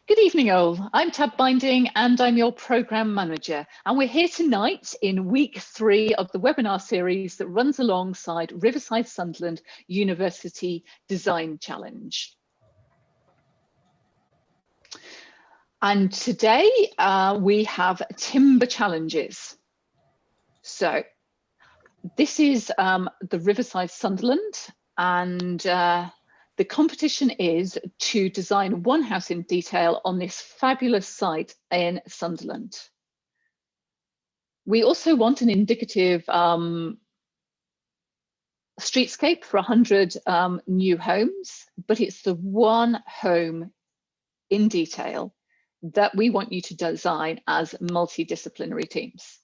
Good evening all, I'm Tab Binding and I'm your Programme Manager, and we're here tonight in week 3 of the webinar series that runs alongside Riverside University Design Challenge. And today we have timber challenges. So this is the Riverside Sunderland, and the competition is to design one house in detail on this fabulous site in Sunderland. We also want an indicative streetscape for 100 new homes, but it's the one home in detail that we want you to design as multidisciplinary teams.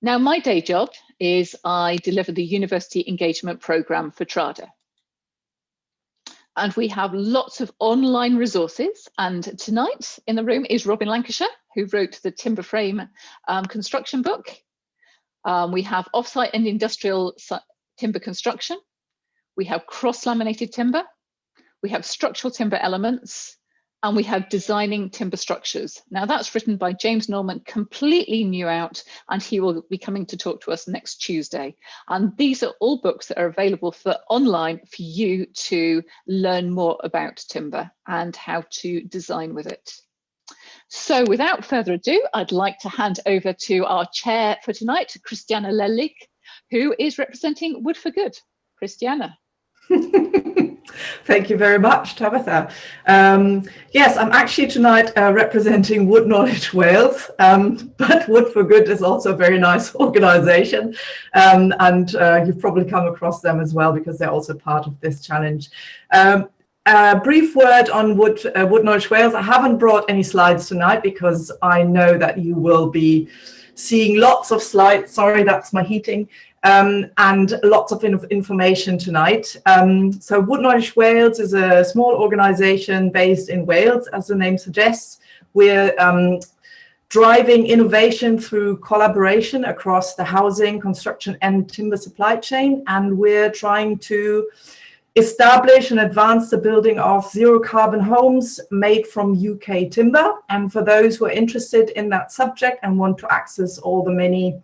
Now, my day job is I deliver the University Engagement Programme for TRADA. And we have lots of online resources. And tonight in the room is Robin Lancashire, who wrote the timber frame construction book. We have offsite and industrial timber construction. We have cross-laminated timber. We have structural timber elements. And we have designing timber structures. Now that's written by James Norman, completely new out, and he will be coming to talk to us next Tuesday. And these are all books that are available for online for you to learn more about timber and how to design with it. So without further ado, I'd like to hand over to our chair for tonight, Christiana Lellig, who is representing Wood for Good. Christiana. Thank you very much, Tabitha. Yes, I'm actually tonight representing Wood Knowledge Wales, but Wood for Good is also a very nice organisation, and you've probably come across them as well because they're also part of this challenge. A brief word on Wood Knowledge Wales. I haven't brought any slides tonight because I know that you will be seeing lots of slides. Sorry, that's my heating. And lots of information tonight. So Wood Knowledge Wales is a small organisation based in Wales, as the name suggests. We're driving innovation through collaboration across the housing, construction and timber supply chain, and we're trying to establish and advance the building of zero carbon homes made from UK timber. And for those who are interested in that subject and want to access all the many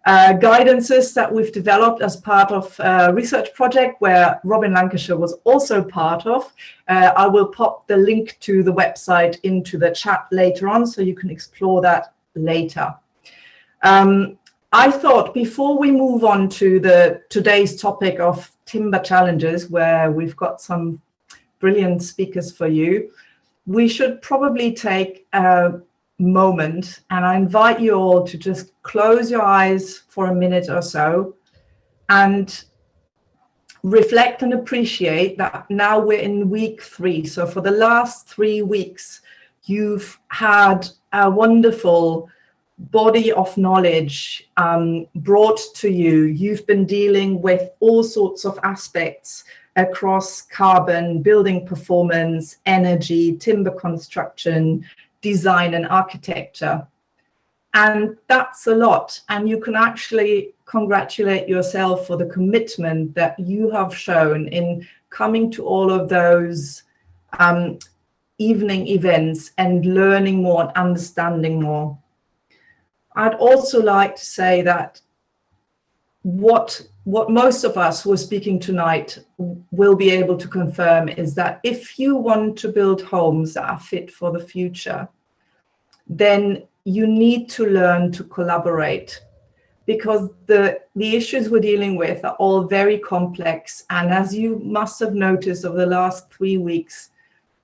guidances that we've developed as part of a research project where Robin Lancashire was also part of. I will pop the link to the website into the chat later on so you can explore that later. I thought before we move on to today's topic of timber challenges, where we've got some brilliant speakers for you, we should probably take a moment, and I invite you all to just close your eyes for a minute or so and reflect and appreciate that now we're in week 3. So for the last 3 weeks, you've had a wonderful body of knowledge brought to you. You've been dealing with all sorts of aspects across carbon, building performance, energy, timber construction, design and architecture, and that's a lot. And you can actually congratulate yourself for the commitment that you have shown in coming to all of those evening events and learning more and understanding more. I'd also like to say that what most of us who are speaking tonight will be able to confirm is that if you want to build homes that are fit for the future, then you need to learn to collaborate, because the issues we're dealing with are all very complex. And as you must have noticed over the last 3 weeks,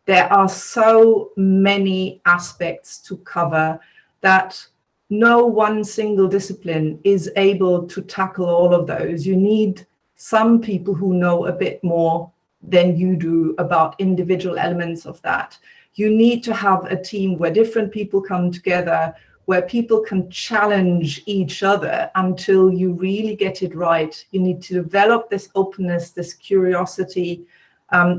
there are so many aspects to cover that no one single discipline is able to tackle all of those. You need some people who know a bit more than you do about individual elements of that. You need to have a team where different people come together, where people can challenge each other until you really get it right. You need to develop this openness, this curiosity,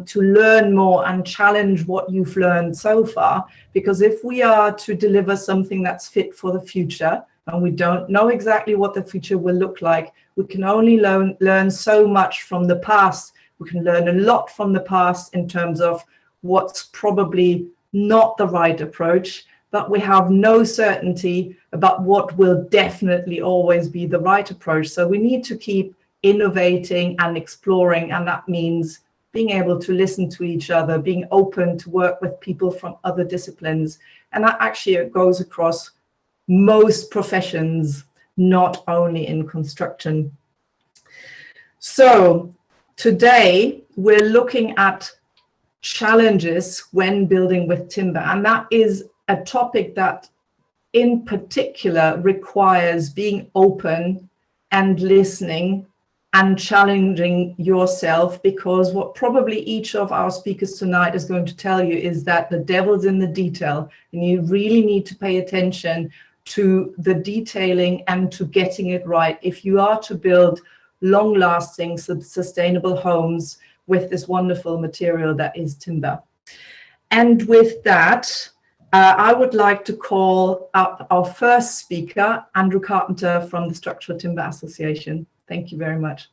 to learn more and challenge what you've learned so far. Because if we are to deliver something that's fit for the future, and we don't know exactly what the future will look like, we can only learn so much from the past. We can learn a lot from the past in terms of what's probably not the right approach, but we have no certainty about what will definitely always be the right approach. So we need to keep innovating and exploring, and that means being able to listen to each other, being open to work with people from other disciplines. And that actually goes across most professions, not only in construction. So today we're looking at challenges when building with timber, and that is a topic that in particular requires being open and listening and challenging yourself, because what probably each of our speakers tonight is going to tell you is that the devil's in the detail, and you really need to pay attention to the detailing and to getting it right if you are to build long-lasting, sustainable homes with this wonderful material that is timber. And with that, I would like to call up our first speaker, Andrew Carpenter from the Structural Timber Association. Thank you very much.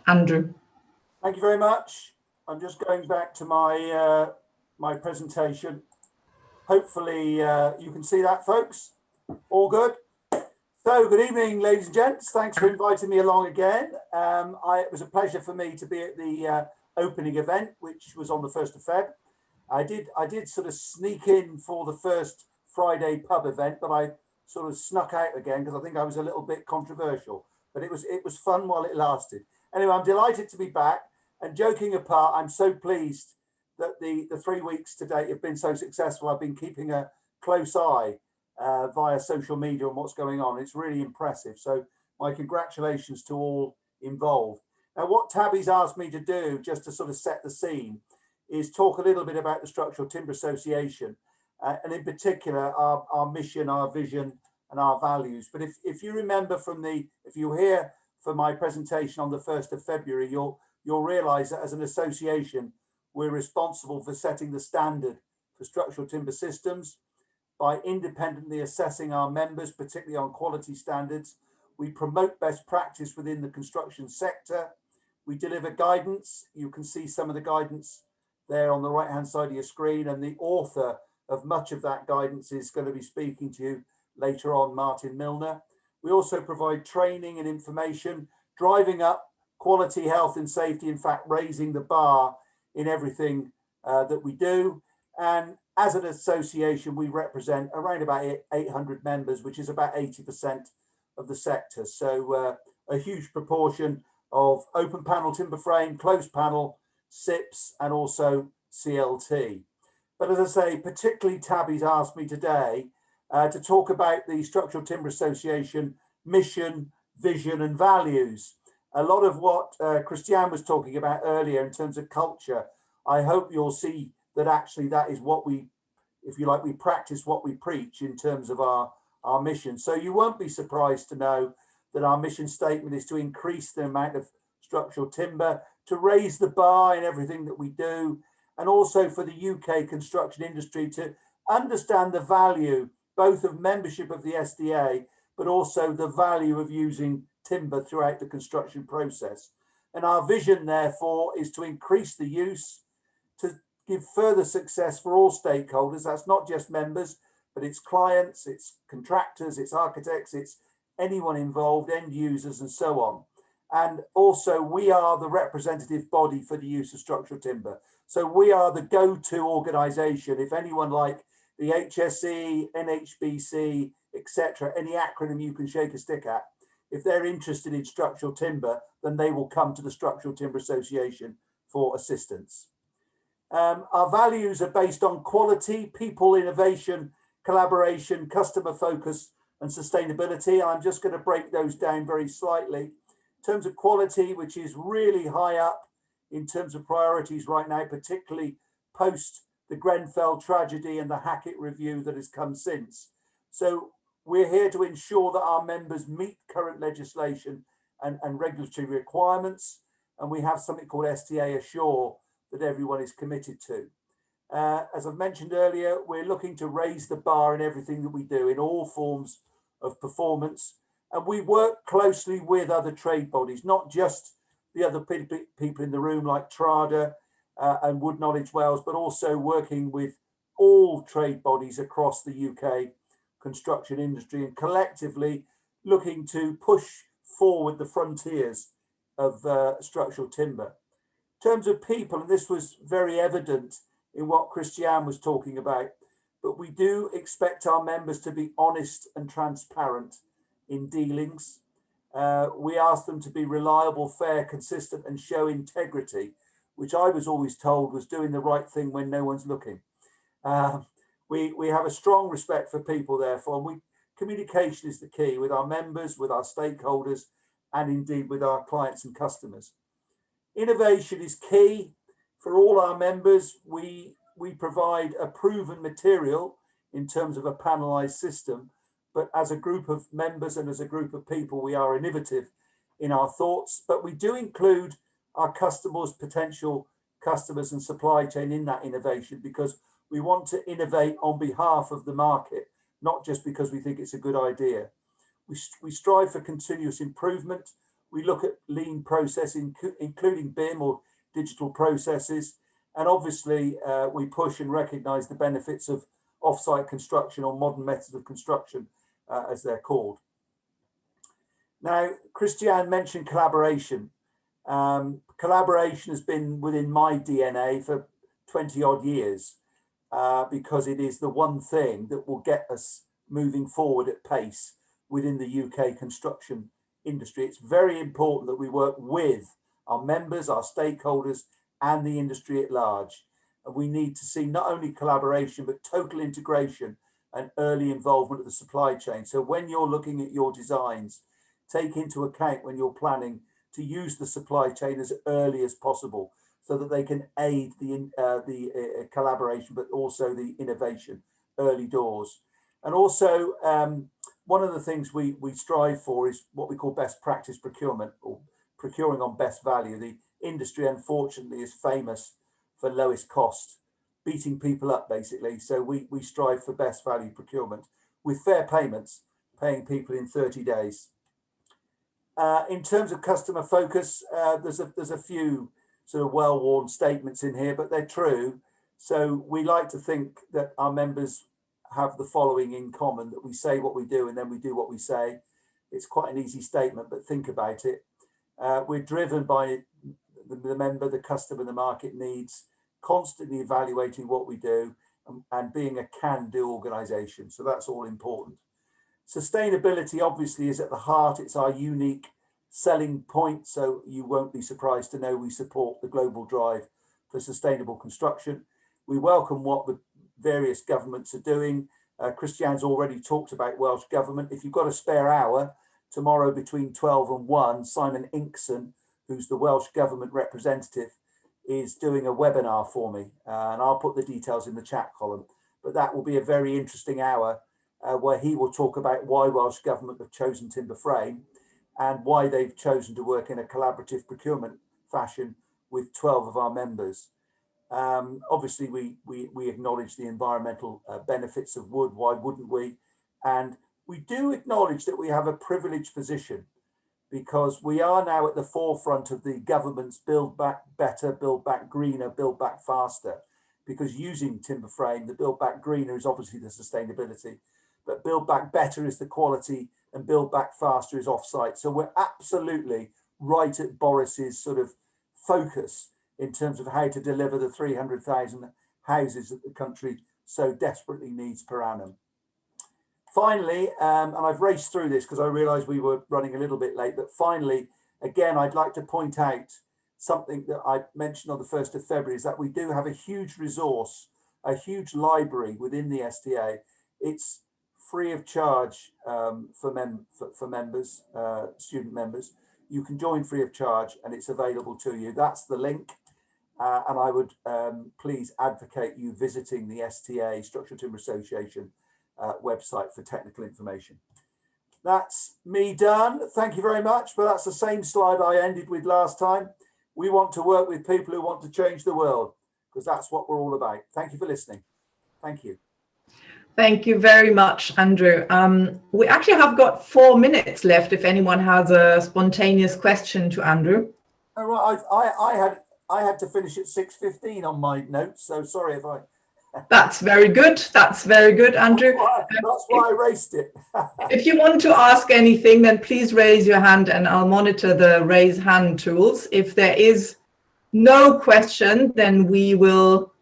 Andrew. Thank you very much. I'm just going back to my my presentation. Hopefully you can see that, folks. All good? So good evening, ladies and gents. Thanks for inviting me along again. It was a pleasure for me to be at the opening event, which was on the 1st of Feb. I did sort of sneak in for the first Friday pub event, but I sort of snuck out again because I think I was a little bit controversial. But it was fun while it lasted. Anyway, I'm delighted to be back. And joking apart, I'm so pleased that the 3 weeks to date have been so successful. I've been keeping a close eye via social media on what's going on. It's really impressive. So my congratulations to all involved. Now, what Tabby's asked me to do, just to sort of set the scene, is talk a little bit about the Structural Timber Association, and in particular, our mission, our vision, and our values. But if you remember if you were here for my presentation on the 1st of February, you'll realise that as an association, we're responsible for setting the standard for structural timber systems by independently assessing our members, particularly on quality standards. We promote best practice within the construction sector. We deliver guidance. You can see some of the guidance there on the right-hand side of your screen, and the author of much of that guidance is going to be speaking to you later on, Martin Milner. We also provide training and information, driving up quality, health and safety, in fact, raising the bar in everything that we do. And as an association, we represent around about 800 members, which is about 80% of the sector. So a huge proportion of open panel timber frame, closed panel, SIPs, and also CLT. But as I say, particularly Tabby's asked me today to talk about the Structural Timber Association mission, vision, and values. A lot of what Christiane was talking about earlier in terms of culture, I hope you'll see that actually that is what we, if you like, we practice what we preach in terms of our mission. So you won't be surprised to know that our mission statement is to increase the amount of structural timber, to raise the bar in everything that we do, and also for the UK construction industry to understand the value both of membership of the SDA, but also the value of using timber throughout the construction process. And our vision, therefore, is to increase the use, to give further success for all stakeholders. That's not just members, but it's clients, it's contractors, it's architects, it's anyone involved, end users, and so on. And also, we are the representative body for the use of structural timber. So we are the go-to organisation. If anyone like the HSE, NHBC, etc., any acronym you can shake a stick at, if they're interested in structural timber, then they will come to the Structural Timber Association for assistance. Our values are based on quality, people, innovation, collaboration, customer focus, and sustainability. I'm just going to break those down very slightly. In terms of quality, which is really high up in terms of priorities right now, particularly post the Grenfell tragedy and the Hackett review that has come since. So we're here to ensure that our members meet current legislation and regulatory requirements. And we have something called STA Assure that everyone is committed to. As I've mentioned earlier, we're looking to raise the bar in everything that we do in all forms of performance. And we work closely with other trade bodies, not just the other people in the room like TRADA, and Wood Knowledge Wales, but also working with all trade bodies across the UK construction industry and collectively looking to push forward the frontiers of structural timber. In terms of people, and this was very evident in what Christiane was talking about, but we do expect our members to be honest and transparent in dealings. We ask them to be reliable, fair, consistent, and show integrity, which I was always told was doing the right thing when no one's looking. We have a strong respect for people, therefore, and communication is the key with our members, with our stakeholders, and indeed with our clients and customers. Innovation is key for all our members. We provide a proven material in terms of a panelized system, but as a group of members and as a group of people, we are innovative in our thoughts, but we do include our customers, potential customers and supply chain in that innovation, because we want to innovate on behalf of the market, not just because we think it's a good idea. We strive for continuous improvement. We look at lean processing, including BIM or digital processes. And obviously, we push and recognise the benefits of off-site construction or modern methods of construction, as they're called. Now, Christiane mentioned collaboration. Collaboration has been within my DNA for 20 odd years, because it is the one thing that will get us moving forward at pace within the UK construction industry. It's very important that we work with our members, our stakeholders, and the industry at large. And we need to see not only collaboration, but total integration and early involvement of the supply chain. So when you're looking at your designs, take into account when you're planning to use the supply chain as early as possible, so that they can aid the collaboration, but also the innovation early doors. And also, one of the things we strive for is what we call best practice procurement, or procuring on best value. The industry, unfortunately, is famous for lowest cost, beating people up, basically. So we strive for best value procurement with fair payments, paying people in 30 days. In terms of customer focus, there's a few sort of well-worn statements in here, but they're true. So we like to think that our members have the following in common: that we say what we do and then we do what we say. It's quite an easy statement, but think about it. We're driven by the member, the customer, the market needs, constantly evaluating what we do, and being a can-do organisation. So that's all important. Sustainability obviously is at the heart. It's our unique selling point. So you won't be surprised to know we support the global drive for sustainable construction. We welcome what the various governments are doing. Christiane's already talked about Welsh Government. If you've got a spare hour, tomorrow between 12 and 1, Simon Inkson, who's the Welsh Government representative, is doing a webinar for me. And I'll put the details in the chat column. But that will be a very interesting hour where he will talk about why Welsh Government have chosen timber frame and why they've chosen to work in a collaborative procurement fashion with 12 of our members. Obviously, we acknowledge the environmental benefits of wood. Why wouldn't we? And we do acknowledge that we have a privileged position, because we are now at the forefront of the government's build back better, build back greener, build back faster. Because using timber frame, the build back greener is obviously the sustainability, but build back better is the quality, and build back faster is offsite. So we're absolutely right at Boris's sort of focus in terms of how to deliver the 300,000 houses that the country so desperately needs per annum. Finally, and I've raced through this because I realised we were running a little bit late, but finally, again, I'd like to point out something that I mentioned on the 1st of February, is that we do have a huge resource, a huge library within the STA. It's free of charge for members, student members. You can join free of charge and it's available to you. That's the link. And I would please advocate you visiting the STA, Structural Timber Association website for technical information. That's me done. Thank you very much. But that's the same slide I ended with last time. We want to work with people who want to change the world, because that's what we're all about. Thank you for listening. Thank you. Thank you very much, Andrew. We actually have got 4 minutes left if anyone has a spontaneous question to Andrew. All right, I had I had to finish at 6:15 on my notes, so sorry if I. That's very good. That's very good, Andrew. That's why I raced it. If you want to ask anything, then please raise your hand and I'll monitor the raise hand tools. If there is no question, then we will,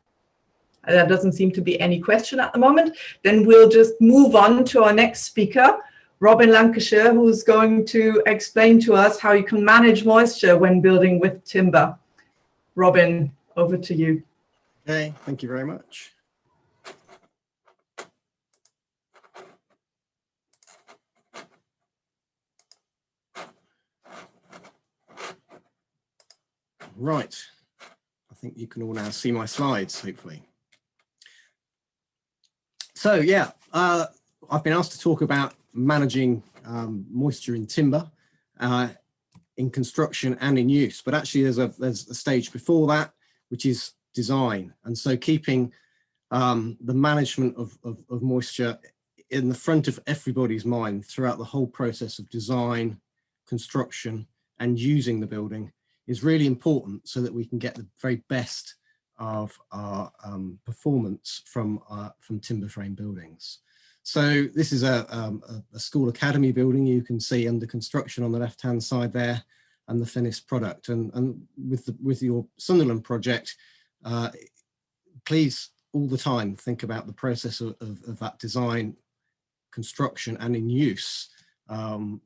there doesn't seem to be any question at the moment, then we'll just move on to our next speaker, Robin Lancashire, who's going to explain to us how you can manage moisture when building with timber. Robin, over to you. Okay, thank you very much. Right, I think you can all now see my slides, hopefully. So yeah, I've been asked to talk about managing moisture in timber, in construction and in use, but actually there's a stage before that, which is design. And so keeping the management of moisture in the front of everybody's mind throughout the whole process of design, construction and using the building is really important so that we can get the very best of our performance from timber frame buildings. So this is a school academy building you can see under construction on the left hand side there, and the finished product. And with your Sunderland project, please all the time think about the process of that design, construction and in use for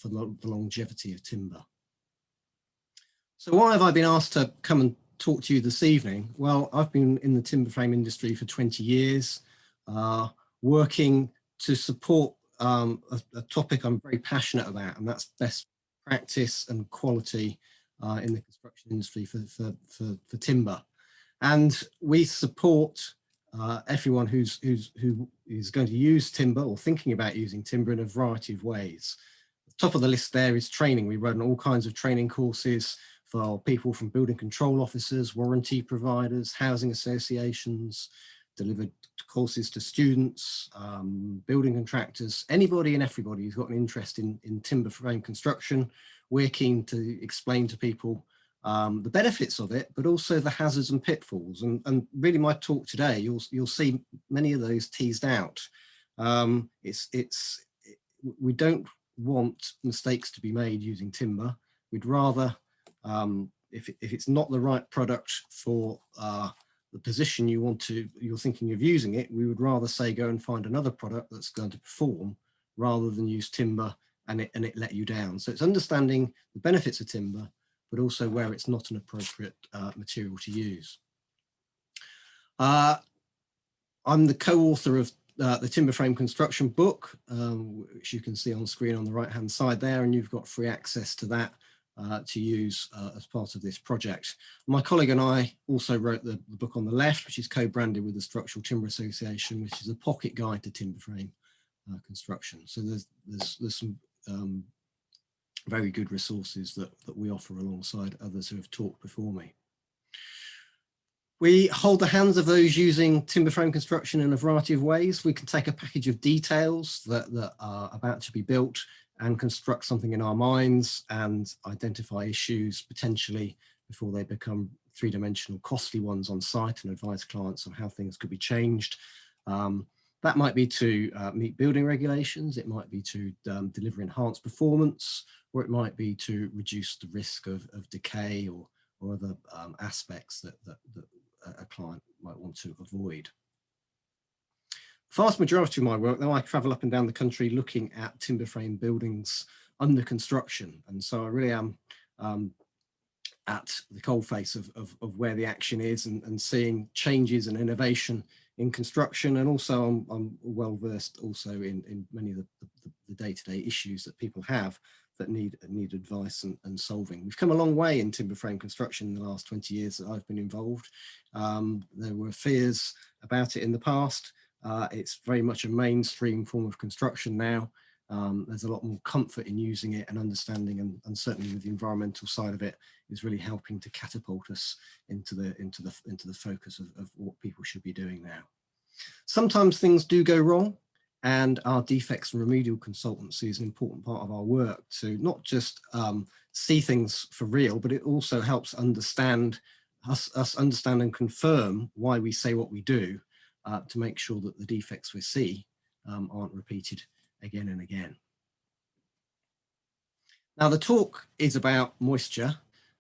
the longevity of timber. So why have I been asked to come and talk to you this evening? Well, I've been in the timber frame industry for 20 years, working to support a topic I'm very passionate about, and that's best practice and quality in the construction industry for timber. And we support everyone who is going to use timber or thinking about using timber in a variety of ways. The top of the list there is training. We run all kinds of training courses for people from building control officers, warranty providers, housing associations, delivered courses to students, building contractors, anybody and everybody who's got an interest in timber frame construction. We're keen to explain to people the benefits of it, but also the hazards and pitfalls. And really my talk today, you'll see many of those teased out. We don't want mistakes to be made using timber. We'd rather, if it's not the right product for the position you're thinking of using it, we would rather say go and find another product that's going to perform rather than use timber and it let you down. So it's understanding the benefits of timber, but also where it's not an appropriate material to use. I'm the co-author of the timber frame construction book, which you can see on screen on the right hand side there, and you've got free access to that to use as part of this project. My colleague and I also wrote the book on the left, which is co-branded with the Structural Timber Association, which is a pocket guide to timber frame construction. So there's some very good resources that we offer alongside others who have talked before me. We hold the hands of those using timber frame construction in a variety of ways. We can take a package of details that are about to be built and construct something in our minds and identify issues potentially before they become three-dimensional costly ones on site and advise clients on how things could be changed. That might be to meet building regulations, it might be to deliver enhanced performance, or it might be to reduce the risk of decay or other aspects that a client might want to avoid. The vast majority of my work, though, I travel up and down the country looking at timber frame buildings under construction. And so I really am at the coalface of where the action is and seeing changes and innovation in construction. And also I'm well versed also in many of the day-to-day issues that people have that need advice and solving. We've come a long way in timber frame construction in the last 20 years that I've been involved. There were fears about it in the past. It's very much a mainstream form of construction now. There's a lot more comfort in using it and understanding, and certainly with the environmental side of it is really helping to catapult us into the focus of what people should be doing now. Sometimes things do go wrong, and our defects and remedial consultancy is an important part of our work to not just see things for real, but it also helps understand us understand and confirm why we say what we do to make sure that the defects we see aren't repeated again and again. Now, the talk is about moisture,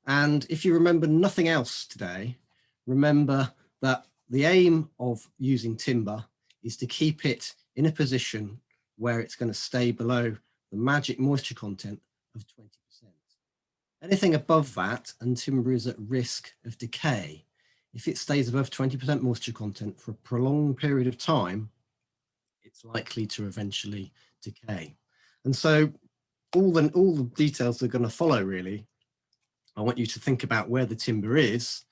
and if you remember nothing else today, remember that the aim of using timber is to keep it in a position where it's going to stay below the magic moisture content of 20%. Anything above that, and timber is at risk of decay. If it stays above 20% moisture content for a prolonged period of time, it's likely to eventually decay. And so all the details that are going to follow, really, I want you to think about where the timber is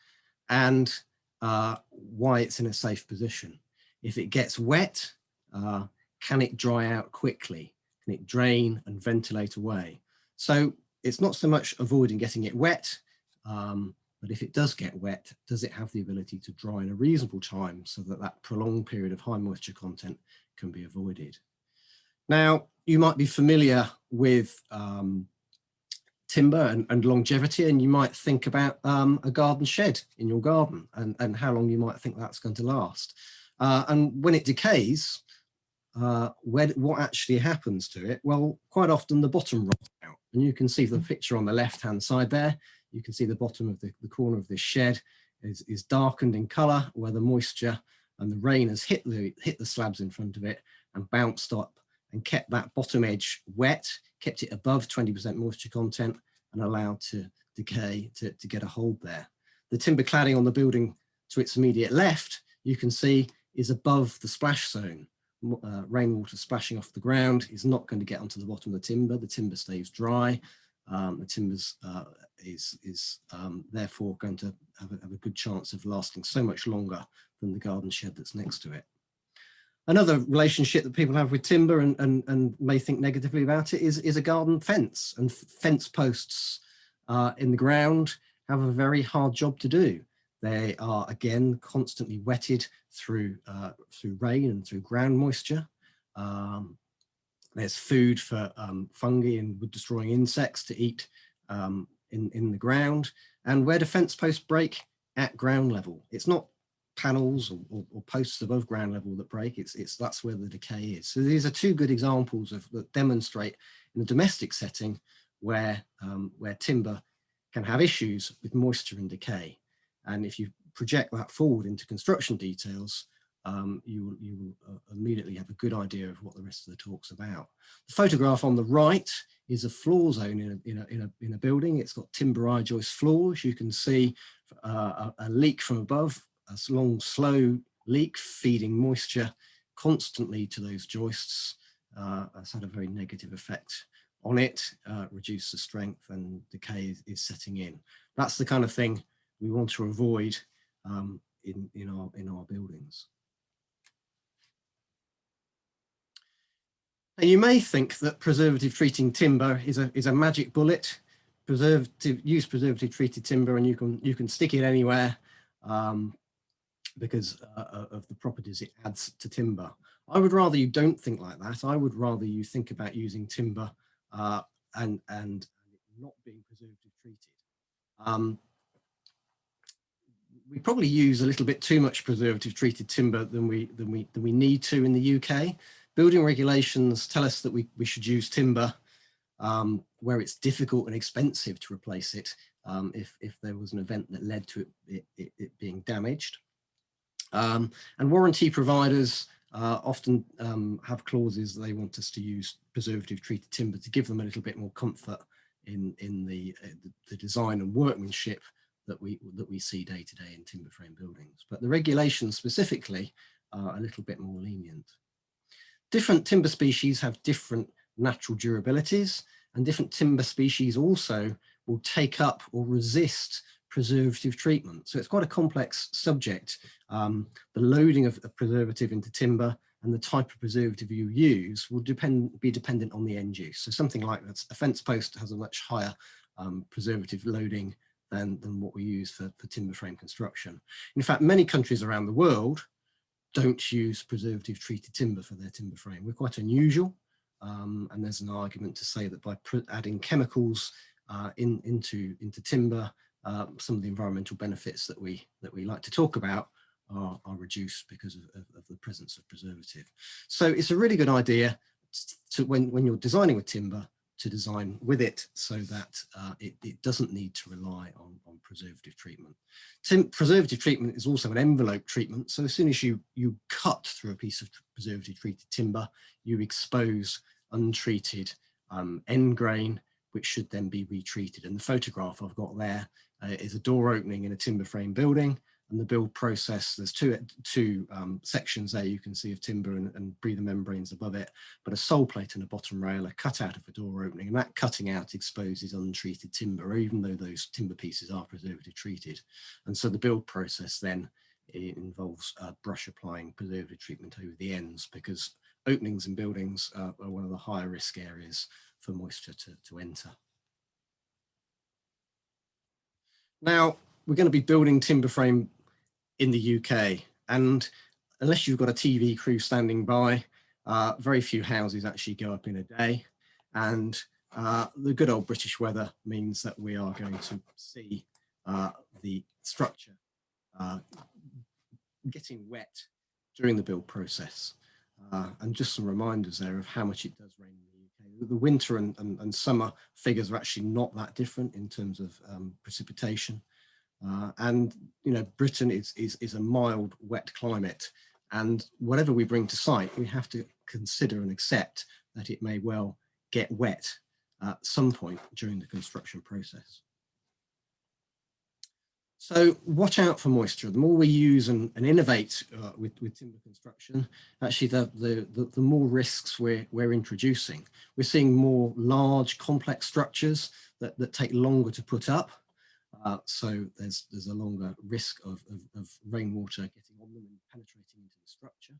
and why it's in a safe position. If it gets wet, can it dry out quickly? Can it drain and ventilate away? So it's not so much avoiding getting it wet, but if it does get wet, does it have the ability to dry in a reasonable time so that that prolonged period of high moisture content can be avoided? Now, you might be familiar with timber and longevity, and you might think about a garden shed in your garden and how long you might think that's going to last. And when it decays, what actually happens to it? Well, quite often the bottom rots out, and you can see the picture on the left-hand side there. You can see the bottom of the corner of this shed is darkened in colour, where the moisture and the rain has hit the slabs in front of it and bounced up and kept that bottom edge wet, kept it above 20% moisture content and allowed to decay to get a hold there. The timber cladding on the building to its immediate left, you can see, is above the splash zone. Rainwater splashing off the ground is not going to get onto the bottom of the timber. The timber stays dry. The timber is therefore going to have a good chance of lasting so much longer than the garden shed that's next to it. Another relationship that people have with timber and may think negatively about it is a garden fence. And fence posts in the ground have a very hard job to do. They are, again, constantly wetted through rain and through ground moisture. There's food for fungi and wood-destroying insects to eat in the ground. And where do fence posts break? At ground level. It's not panels or posts above ground level that break. That's where the decay is. So these are two good examples that demonstrate in a domestic setting where timber can have issues with moisture and decay. And if you project that forward into construction details, you will immediately have a good idea of what the rest of the talk's about. The photograph on the right is a floor zone in a building. It's got timber I-joist floors. You can see a leak from above, a long, slow leak feeding moisture constantly to those joists. That's had a very negative effect on it, reduced the strength, and decay is setting in. That's the kind of thing we want to avoid in our buildings. Now, you may think that preservative treating timber is a magic bullet. Use preservative treated timber and you can stick it anywhere because of the properties it adds to timber. I would rather you don't think like that. I would rather you think about using timber and not being preservative treated. We probably use a little bit too much preservative treated timber than we need to in the UK. Building regulations tell us that we should use timber where it's difficult and expensive to replace it if there was an event that led to it being damaged. And warranty providers often have clauses they want us to use preservative treated timber to give them a little bit more comfort in the design and workmanship that we see day to day in timber frame buildings. But the regulations specifically are a little bit more lenient. Different timber species have different natural durabilities, and different timber species also will take up or resist preservative treatment. So it's quite a complex subject. The loading of preservative into timber and the type of preservative you use will be dependent on the end use. So something like that, a fence post has a much higher preservative loading than what we use for timber frame construction. In fact, many countries around the world don't use preservative treated timber for their timber frame. We're quite unusual, and there's an argument to say that by adding chemicals into timber, some of the environmental benefits that we like to talk about are reduced because of the presence of preservative. So it's a really good idea to, when you're designing with timber, to design with it so that it doesn't need to rely on preservative treatment. Preservative treatment is also an envelope treatment. So as soon as you cut through a piece of preservative treated timber, you expose untreated end grain, which should then be retreated. And the photograph I've got there is a door opening in a timber frame building. And the build process, there's two sections there you can see of timber and breather membranes above it, but a sole plate and a bottom rail are cut out of a door opening, and that cutting out exposes untreated timber, even though those timber pieces are preservative treated. And so the build process then involves brush applying preservative treatment over the ends, because openings in buildings are one of the higher risk areas for moisture to enter. Now, we're going to be building timber frame in the UK, and unless you've got a TV crew standing by, very few houses actually go up in a day, and the good old British weather means that we are going to see the structure getting wet during the build process. And just some reminders there of how much it does rain in the UK. The winter and summer figures are actually not that different in terms of precipitation. And you know, Britain is a mild, wet climate, and whatever we bring to site, we have to consider and accept that it may well get wet at some point during the construction process. So watch out for moisture. The more we use and innovate with timber construction, actually the more risks we're introducing. We're seeing more large, complex structures that take longer to put up. So there's a longer risk of rainwater getting on them and penetrating into the structure.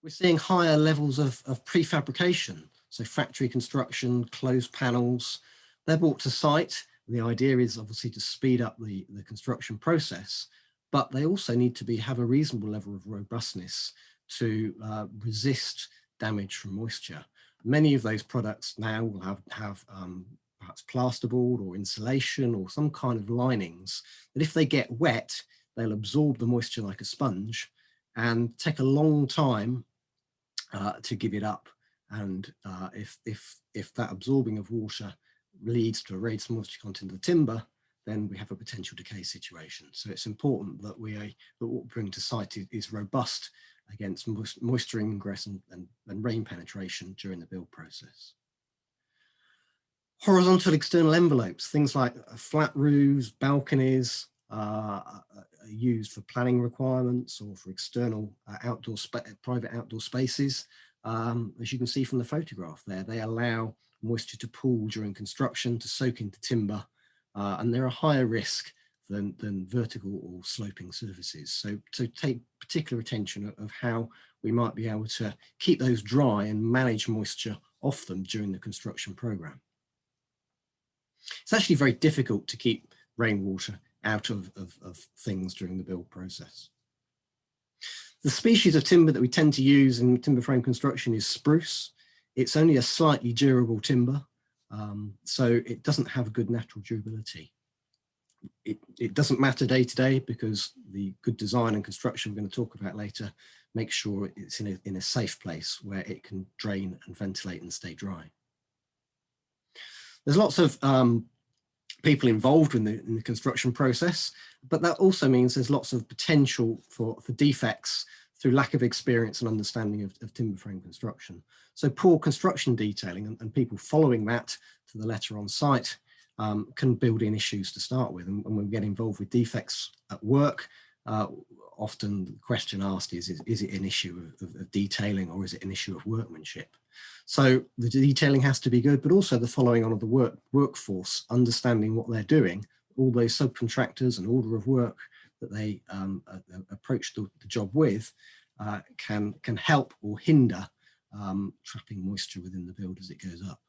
We're seeing higher levels of prefabrication, so factory construction, closed panels. They're brought to site. The idea is obviously to speed up the construction process, but they also need to have a reasonable level of robustness to resist damage from moisture. Many of those products now will have perhaps plasterboard or insulation or some kind of linings that if they get wet, they'll absorb the moisture like a sponge and take a long time to give it up. And if that absorbing of water leads to a raised moisture content of the timber, then we have a potential decay situation. So it's important that what we bring to site is robust against moisture ingress and rain penetration during the build process. Horizontal external envelopes, things like flat roofs, balconies, are used for planning requirements or for external private outdoor spaces. As you can see from the photograph there, they allow moisture to pool during construction, to soak into timber, and they're a higher risk than vertical or sloping surfaces. So take particular attention of how we might be able to keep those dry and manage moisture off them during the construction program. It's actually very difficult to keep rainwater out of things during the build process. The species of timber that we tend to use in timber frame construction is spruce. It's only a slightly durable timber, so it doesn't have good natural durability. It doesn't matter day to day because the good design and construction we're going to talk about later makes sure it's in a safe place where it can drain and ventilate and stay dry. There's lots of people involved in the construction process, but that also means there's lots of potential for defects through lack of experience and understanding of timber frame construction. So poor construction detailing and people following that to the letter on site can build in issues to start with. And when we get involved with defects at work, often the question asked is it an issue of detailing or is it an issue of workmanship? So the detailing has to be good, but also the following on of the workforce, understanding what they're doing, all those subcontractors and order of work that they approach the job with can help or hinder trapping moisture within the build as it goes up.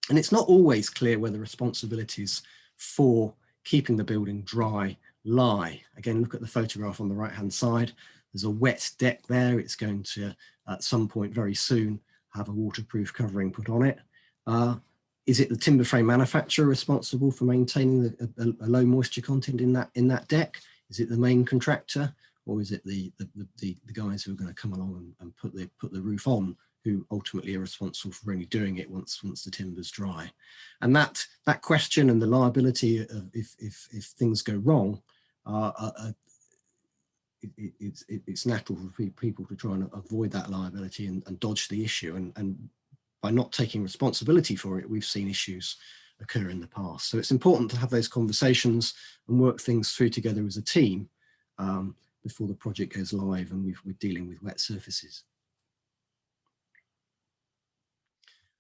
And it's not always clear where the responsibilities for keeping the building dry lie. Again, look at the photograph on the right-hand side. There's a wet deck there. It's going to, at some point very soon, have a waterproof covering put on it. Is it the timber frame manufacturer responsible for maintaining a low moisture content in that deck? Is it the main contractor, or is it the guys who are going to come along and put the roof on, who ultimately are responsible for only doing it once the timber's dry? And that question and the liability of if things go wrong, it's natural for people to try and avoid that liability and dodge the issue. And by not taking responsibility for it, we've seen issues occur in the past. So it's important to have those conversations and work things through together as a team before the project goes live and we're dealing with wet surfaces.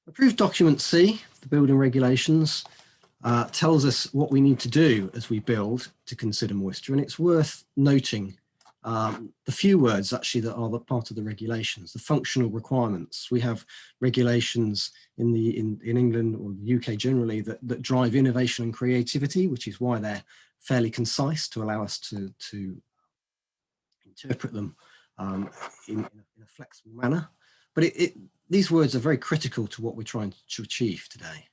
Approved document C, the building regulations, tells us what we need to do as we build to consider moisture. And it's worth noting the few words actually that are part of the regulations, the functional requirements. We have regulations in England or the UK generally that drive innovation and creativity, which is why they're fairly concise to allow us to interpret them in a flexible manner. But these words are very critical to what we're trying to achieve today.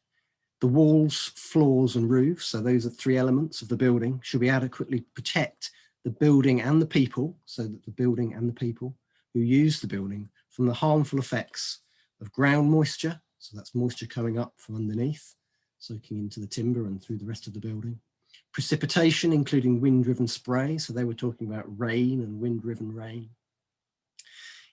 The walls, floors and roofs, so those are 3 elements of the building, should be adequately protect the building and the people, so that the building and the people who use the building from the harmful effects of ground moisture, so that's moisture coming up from underneath, soaking into the timber and through the rest of the building. Precipitation, including wind-driven spray, so they were talking about rain and wind-driven rain.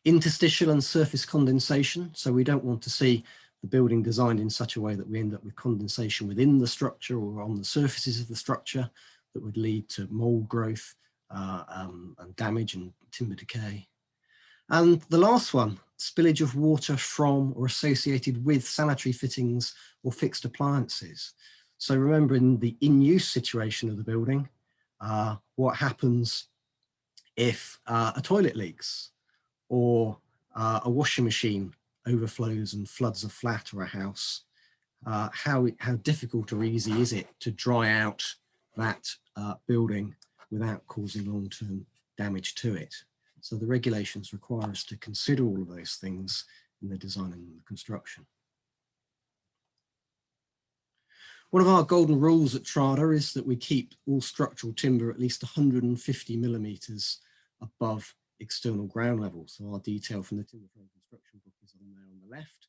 Interstitial and surface condensation, so we don't want to see the building designed in such a way that we end up with condensation within the structure or on the surfaces of the structure that would lead to mold growth and damage and timber decay. And the last one, spillage of water from or associated with sanitary fittings or fixed appliances. So remember, in the in-use situation of the building, what happens if a toilet leaks or a washing machine overflows and floods a flat or a house? How difficult or easy is it to dry out that building without causing long-term damage to it? So the regulations require us to consider all of those things in the design and the construction. One of our golden rules at TRADA is that we keep all structural timber at least 150 millimeters above external ground level. So our detail from the timber frame construction book is on there on the left.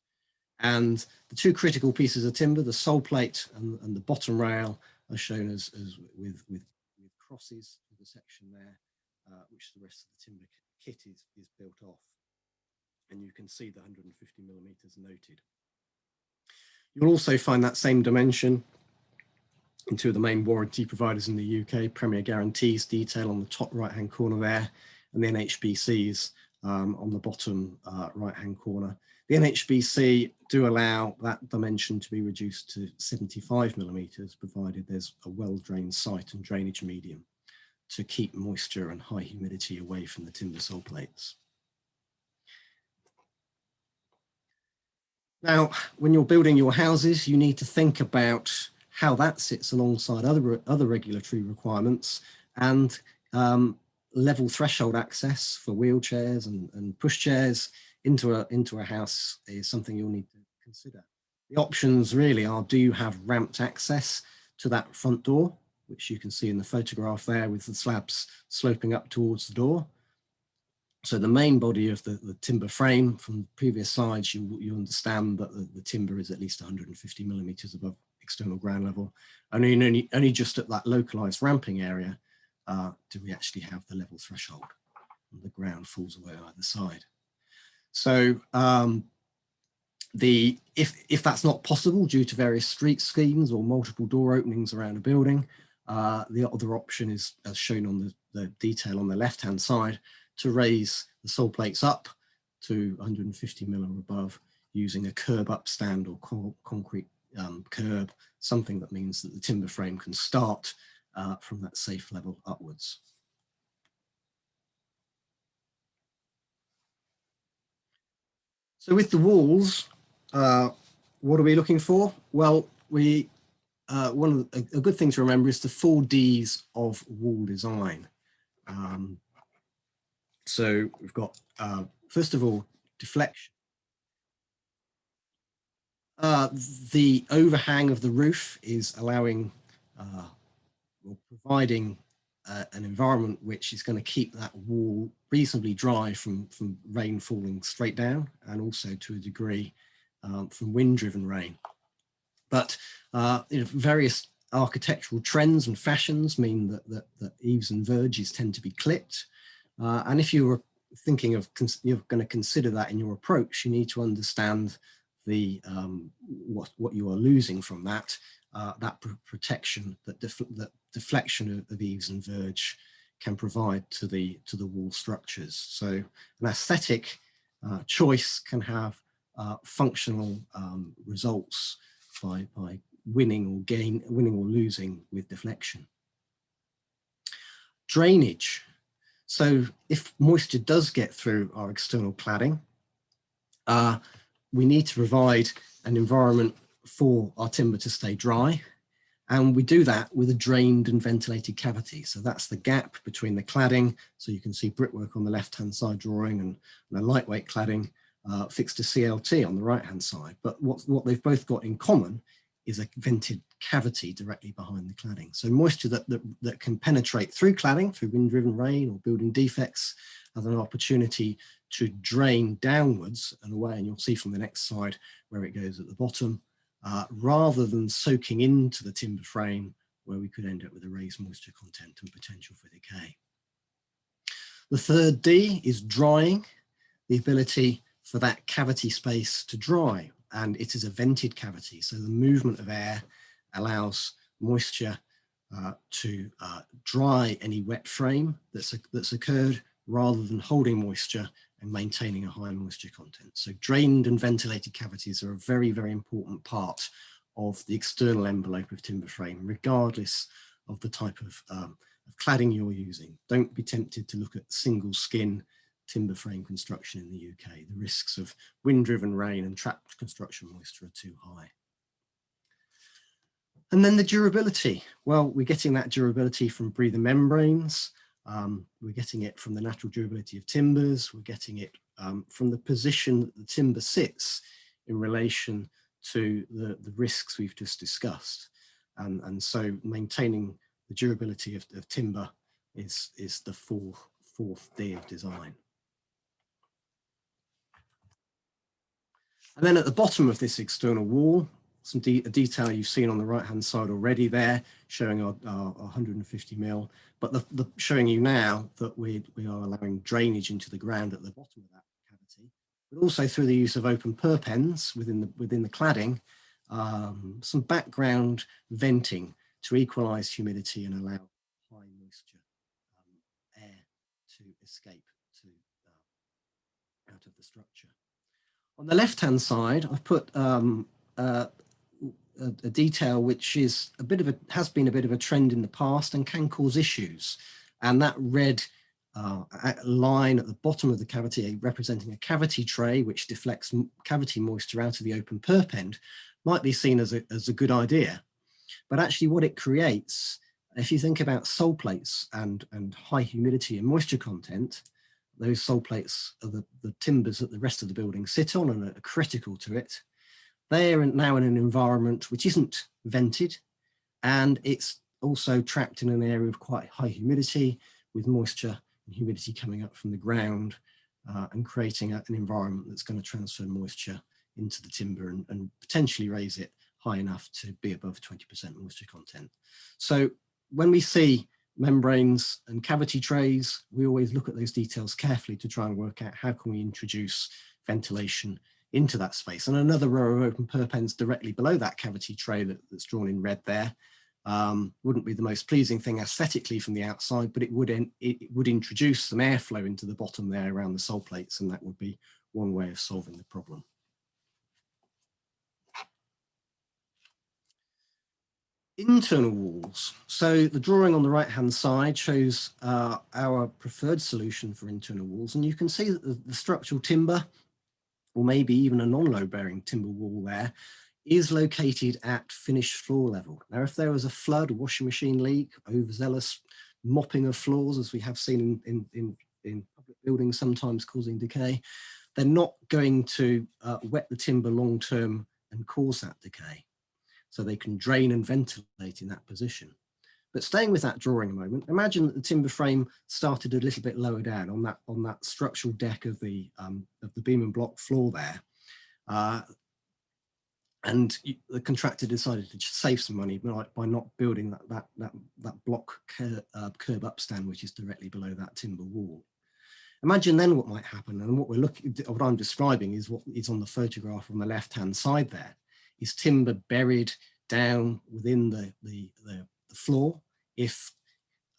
And the 2 critical pieces of timber, the sole plate and the bottom rail, are shown as with crosses for the section there, which the rest of the timber kit is built off. And you can see the 150 millimeters noted. You'll also find that same dimension in 2 of the main warranty providers in the UK, Premier Guarantees detail on the top right-hand corner there, and the NHBCs on the bottom right-hand corner. The NHBC do allow that dimension to be reduced to 75 millimeters, provided there's a well-drained site and drainage medium to keep moisture and high humidity away from the timber sole plates. Now, when you're building your houses, you need to think about how that sits alongside other regulatory requirements, and level threshold access for wheelchairs and pushchairs into a house is something you'll need to consider. The options really are, do you have ramped access to that front door, which you can see in the photograph there with the slabs sloping up towards the door? So the main body of the timber frame from the previous slides, you understand that the timber is at least 150 millimeters above external ground level. Only just at that localized ramping area do we actually have the level threshold, and the ground falls away either side. So if that's not possible due to various street schemes or multiple door openings around a building, the other option is, as shown on the detail on the left-hand side, to raise the sole plates up to 150 mm or above using a curb upstand or concrete curb, something that means that the timber frame can start from that safe level upwards. So with the walls, what are we looking for? Well, a good thing to remember is the 4 Ds of wall design. So we've got, first of all, deflection. The overhang of the roof is allowing or providing an environment which is going to keep that wall reasonably dry from rain falling straight down, and also to a degree from wind-driven rain. But various architectural trends and fashions mean that eaves and verges tend to be clipped. And if you were thinking of you're going to consider that in your approach, you need to understand the what you are losing from that protection that deflection of eaves and verge can provide to the wall structures. So an aesthetic choice can have functional results by winning or losing with deflection. Drainage. So if moisture does get through our external cladding, we need to provide an environment for our timber to stay dry. And we do that with a drained and ventilated cavity. So that's the gap between the cladding. So you can see brickwork on the left-hand side drawing, and a lightweight cladding fixed to CLT on the right-hand side. But what they've both got in common is a vented cavity directly behind the cladding. So moisture that can penetrate through cladding, through wind-driven rain or building defects, has an opportunity to drain downwards and away. And you'll see from the next slide where it goes at the bottom, rather than soaking into the timber frame, where we could end up with a raised moisture content and potential for decay. The third D is drying, the ability for that cavity space to dry. And it is a vented cavity, so the movement of air allows moisture to dry any wet frame that's occurred, rather than holding moisture and maintaining a high moisture content. So drained and ventilated cavities are a very, very important part of the external envelope of timber frame, regardless of the type of cladding you're using. Don't be tempted to look at single skin timber frame construction in the UK. The risks of wind-driven rain and trapped construction moisture are too high. And then the durability. Well, we're getting that durability from breather membranes. We're getting it from the natural durability of timbers. We're getting it from the position that the timber sits in relation to the risks we've just discussed. And so maintaining the durability of timber is the fourth D of design. And then at the bottom of this external wall, some detail you've seen on the right-hand side already there, showing our 150 mil, but showing you now that we are allowing drainage into the ground at the bottom of that cavity, but also through the use of open perpends within the cladding, some background venting to equalize humidity and allow high moisture air to escape out of the structure. On the left-hand side, I've put a detail which is has been a bit of a trend in the past and can cause issues. And that red line at the bottom of the cavity, representing a cavity tray which deflects cavity moisture out of the open perpend, might be seen as a good idea. But actually what it creates, if you think about sole plates and high humidity and moisture content, those sole plates are the timbers that the rest of the building sit on and are critical to it. They are now in an environment which isn't vented, and it's also trapped in an area of quite high humidity, with moisture and humidity coming up from the ground and creating an environment that's going to transfer moisture into the timber and potentially raise it high enough to be above 20% moisture content. So when we see membranes and cavity trays, we always look at those details carefully to try and work out how can we introduce ventilation into that space. And another row of open perpends directly below that cavity tray that's drawn in red there wouldn't be the most pleasing thing aesthetically from the outside, but it would introduce some airflow into the bottom there around the sole plates, and that would be one way of solving the problem. Internal walls. So the drawing on the right-hand side shows our preferred solution for internal walls, and you can see that the structural timber, or maybe even a non-load-bearing timber wall there, is located at finished floor level. Now, if there was a flood, a washing machine leak, overzealous mopping of floors, as we have seen in public buildings, sometimes causing decay, they're not going to wet the timber long-term and cause that decay. So they can drain and ventilate in that position. But staying with that drawing a moment, imagine that the timber frame started a little bit lower down on that structural deck of the beam and block floor there. And the contractor decided to save some money by not building that block curb upstand, which is directly below that timber wall. Imagine then what might happen, and what I'm describing is what is on the photograph on the left-hand side there, is timber buried down within the floor. If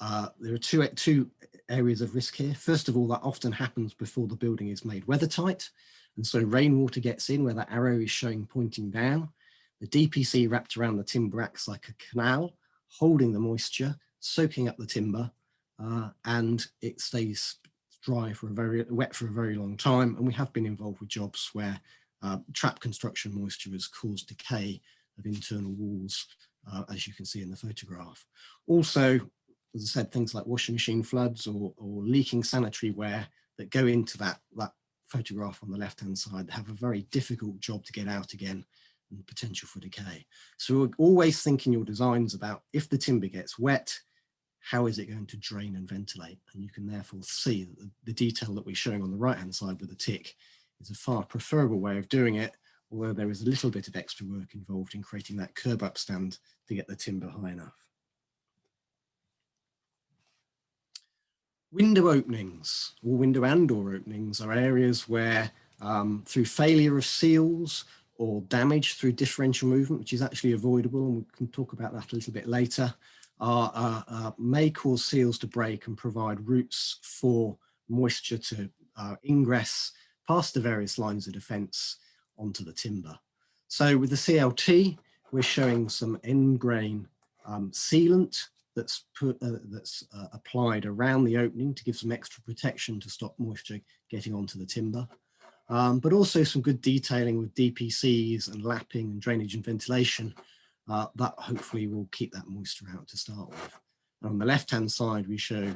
there are two areas of risk here. First of all, that often happens before the building is made weathertight. And so rainwater gets in where that arrow is showing pointing down. The DPC wrapped around the timber acts like a canal, holding the moisture, soaking up the timber, and it stays wet for a very long time. And we have been involved with jobs where trapped construction moisture has caused decay of internal walls, as you can see in the photograph. Also, as I said, things like washing machine floods or leaking sanitary ware that go into that photograph on the left-hand side have a very difficult job to get out again and potential for decay. So always think in your designs about, if the timber gets wet, how is it going to drain and ventilate? And you can therefore see that the detail that we're showing on the right-hand side with the tick is a far preferable way of doing it, although there is a little bit of extra work involved in creating that curb upstand to get the timber high enough. Window openings, or window and door openings, are areas where through failure of seals or damage through differential movement, which is actually avoidable, and we can talk about that a little bit later, may cause seals to break and provide routes for moisture to ingress past the various lines of defence onto the timber. So with the CLT, we're showing some end grain sealant that's applied around the opening to give some extra protection to stop moisture getting onto the timber, but also some good detailing with DPCs and lapping and drainage and ventilation that hopefully will keep that moisture out to start with. And on the left-hand side, we show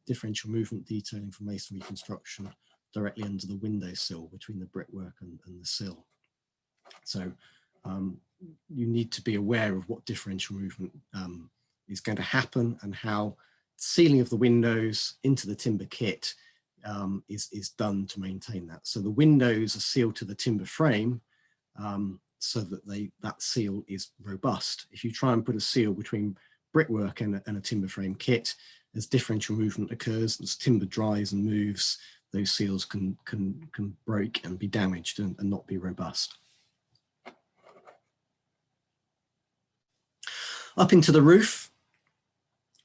differential movement detailing for masonry construction directly under the windowsill between the brickwork and the sill. So you need to be aware of what differential movement is going to happen and how sealing of the windows into the timber kit is done to maintain that. So the windows are sealed to the timber frame so that that seal is robust. If you try and put a seal between brickwork and a timber frame kit, as differential movement occurs, as timber dries and moves, those seals can break and be damaged and not be robust. Up into the roof,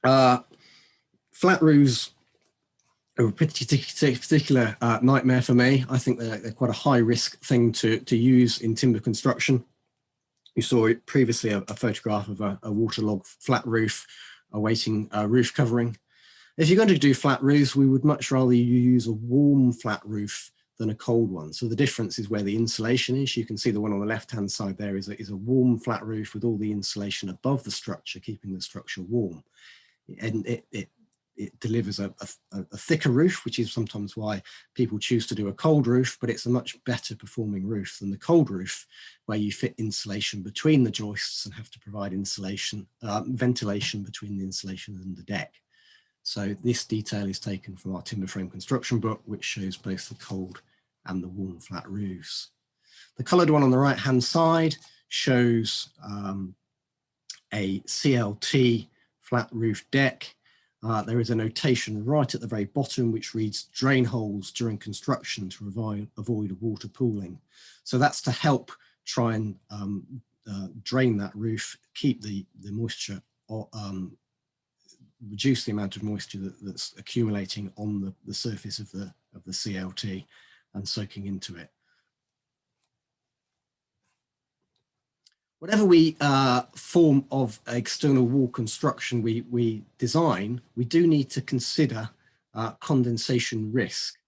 flat roofs are a particular nightmare for me. I think they're quite a high risk thing to use in timber construction. You saw it previously, a photograph of a waterlogged flat roof awaiting roof covering. If you're going to do flat roofs, we would much rather you use a warm flat roof than a cold one. So the difference is where the insulation is. You can see the one on the left-hand side there is a warm flat roof with all the insulation above the structure, keeping the structure warm. And it delivers a thicker roof, which is sometimes why people choose to do a cold roof, but it's a much better performing roof than the cold roof, where you fit insulation between the joists and have to provide insulation, ventilation between the insulation and the deck. So this detail is taken from our timber frame construction book, which shows both the cold and the warm flat roofs. The coloured one on the right-hand side shows a CLT flat roof deck. There is a notation right at the very bottom which reads drain holes during construction to avoid water pooling. So that's to help try and drain that roof, keep the moisture, reduce the amount of moisture that's accumulating on the surface of the CLT and soaking into it. Whatever form of external wall construction we design, we do need to consider condensation risk.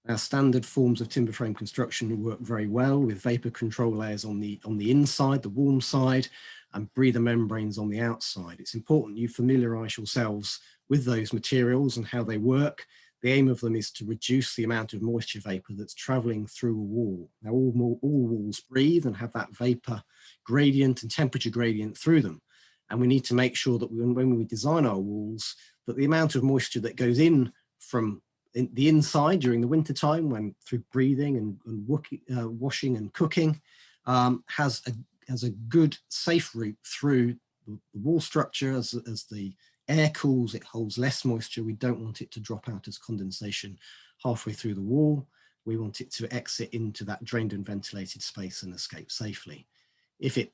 Our standard forms of timber frame construction work very well with vapor control layers on the inside, the warm side, and breather membranes on the outside. It's important you familiarise yourselves with those materials and how they work, the aim of them is to reduce the amount of moisture vapor that's traveling through a wall. Now, all walls breathe and have that vapor gradient and temperature gradient through them. And we need to make sure that when we design our walls, that the amount of moisture that goes in from the inside during the winter time, when through breathing and washing and cooking, has a good safe route through the wall structure. As the air cools, it holds less moisture. We don't want it to drop out as condensation halfway through the wall. We want it to exit into that drained and ventilated space and escape safely. If it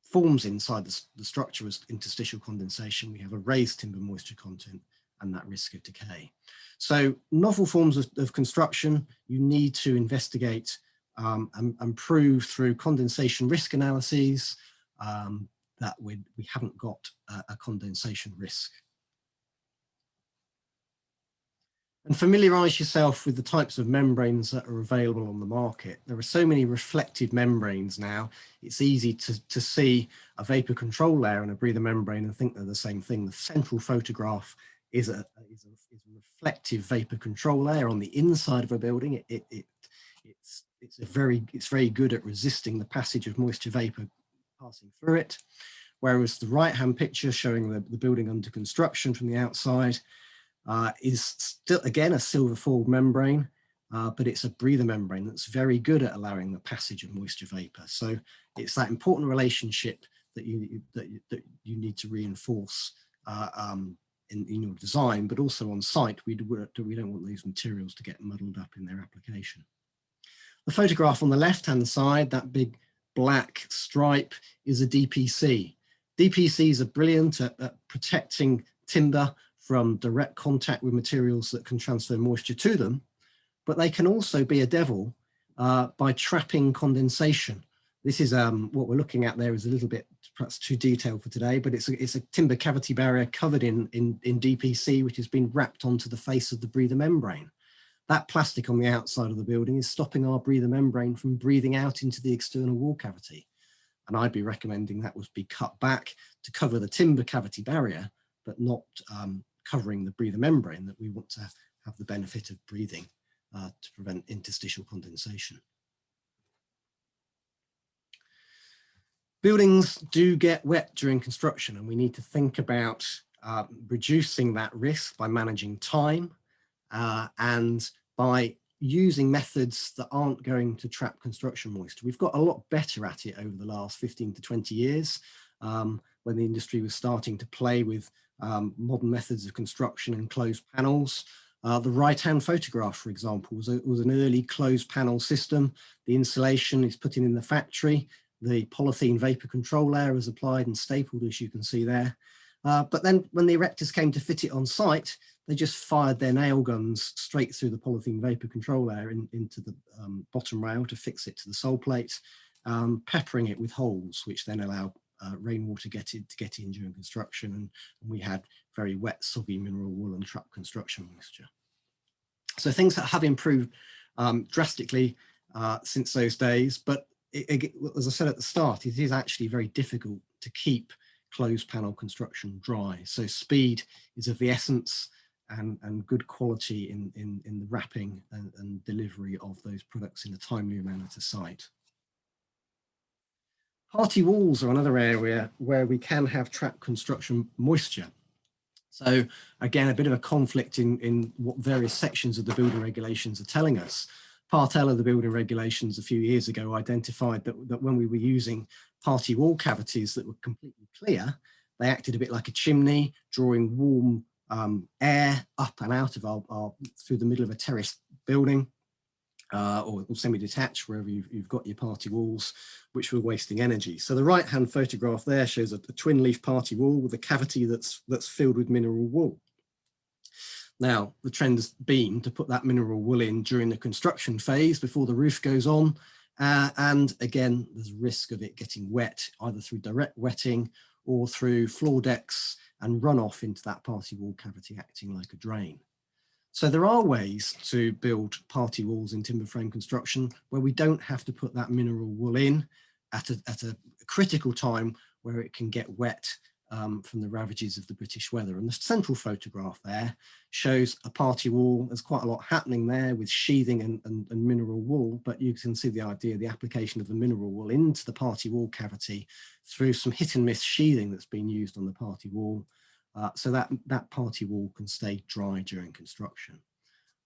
forms inside the structure as interstitial condensation, we have a raised timber moisture content and that risk of decay. So novel forms of construction, you need to investigate and prove through condensation risk analyses that we haven't got a condensation risk. And familiarise yourself with the types of membranes that are available on the market. There are so many reflective membranes now, it's easy to see a vapor control layer and a breather membrane and think they're the same thing. The central photograph is a reflective vapor control layer on the inside of a building. It's very good at resisting the passage of moisture vapor passing through it. Whereas the right-hand picture showing the building under construction from the outside is still, again, a silver foiled membrane, but it's a breather membrane that's very good at allowing the passage of moisture vapor. So it's that important relationship that you need to reinforce in your design, but also on site. We don't want these materials to get muddled up in their application. The photograph on the left-hand side, that big black stripe, is a DPC. DPCs are brilliant at protecting timber from direct contact with materials that can transfer moisture to them, but they can also be a devil by trapping condensation. This is what we're looking at there is a little bit perhaps too detailed for today, but it's a timber cavity barrier covered in DPC, which has been wrapped onto the face of the breather membrane. That plastic on the outside of the building is stopping our breather membrane from breathing out into the external wall cavity. And I'd be recommending that would be cut back to cover the timber cavity barrier, but not covering the breather membrane that we want to have the benefit of breathing to prevent interstitial condensation. Buildings do get wet during construction, and we need to think about reducing that risk by managing time and by using methods that aren't going to trap construction moisture. We've got a lot better at it over the last 15 to 20 years when the industry was starting to play with modern methods of construction and closed panels. The right-hand photograph, for example, was an early closed panel system. The insulation is put in the factory. The polythene vapor control layer is applied and stapled, as you can see there. But then when the erectors came to fit it on site, they just fired their nail guns straight through the polythene vapor control layer into the bottom rail to fix it to the sole plate, peppering it with holes, which then allow rainwater to get in during construction. And we had very wet, soggy mineral wool and trapped construction moisture. So things that have improved drastically since those days, but as I said at the start, it is actually very difficult to keep closed panel construction dry. So speed is of the essence, and good quality in the wrapping and delivery of those products in a timely manner to site. Party walls are another area where we can have trapped construction moisture. So again, a bit of a conflict in what various sections of the building regulations are telling us. Part L of the building regulations a few years ago identified that when we were using party wall cavities that were completely clear, they acted a bit like a chimney, drawing warm air up and out of our through the middle of a terraced building or semi-detached, wherever you've got your party walls, which were wasting energy. So the right-hand photograph there shows a twin leaf party wall with a cavity that's filled with mineral wool. Now, the trend has been to put that mineral wool in during the construction phase before the roof goes on. And again, there's risk of it getting wet, either through direct wetting or through floor decks and runoff into that party wall cavity acting like a drain. So there are ways to build party walls in timber frame construction where we don't have to put that mineral wool in at a critical time where it can get wet from the ravages of the British weather. And the central photograph there shows a party wall. There's quite a lot happening there with sheathing and mineral wool, but you can see the idea, the application of the mineral wool into the party wall cavity through some hit and miss sheathing that's been used on the party wall, so that party wall can stay dry during construction.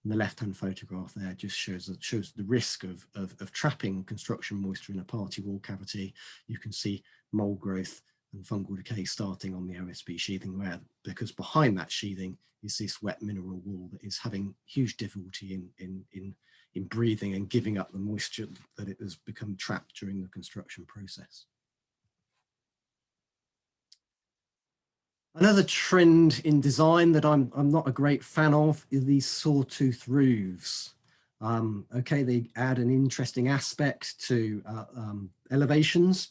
And the left-hand photograph there just shows the risk of trapping construction moisture in a party wall cavity. You can see mold growth and fungal decay starting on the OSB sheathing there, because behind that sheathing is this wet mineral wool that is having huge difficulty in breathing and giving up the moisture that it has become trapped during the construction process. Another trend in design that I'm not a great fan of is these sawtooth roofs. Okay, they add an interesting aspect to elevations,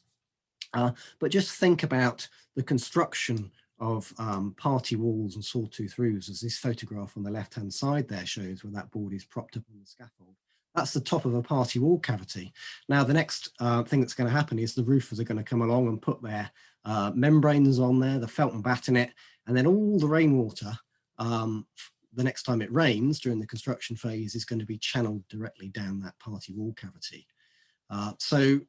but just think about the construction of party walls and sawtooth roofs, as this photograph on the left-hand side there shows, where that board is propped up on the scaffold. That's the top of a party wall cavity. Now, the next thing that's going to happen is the roofers are going to come along and put their membranes on there, the felt and batten it, and then all the rainwater, the next time it rains during the construction phase, is going to be channeled directly down that party wall cavity. So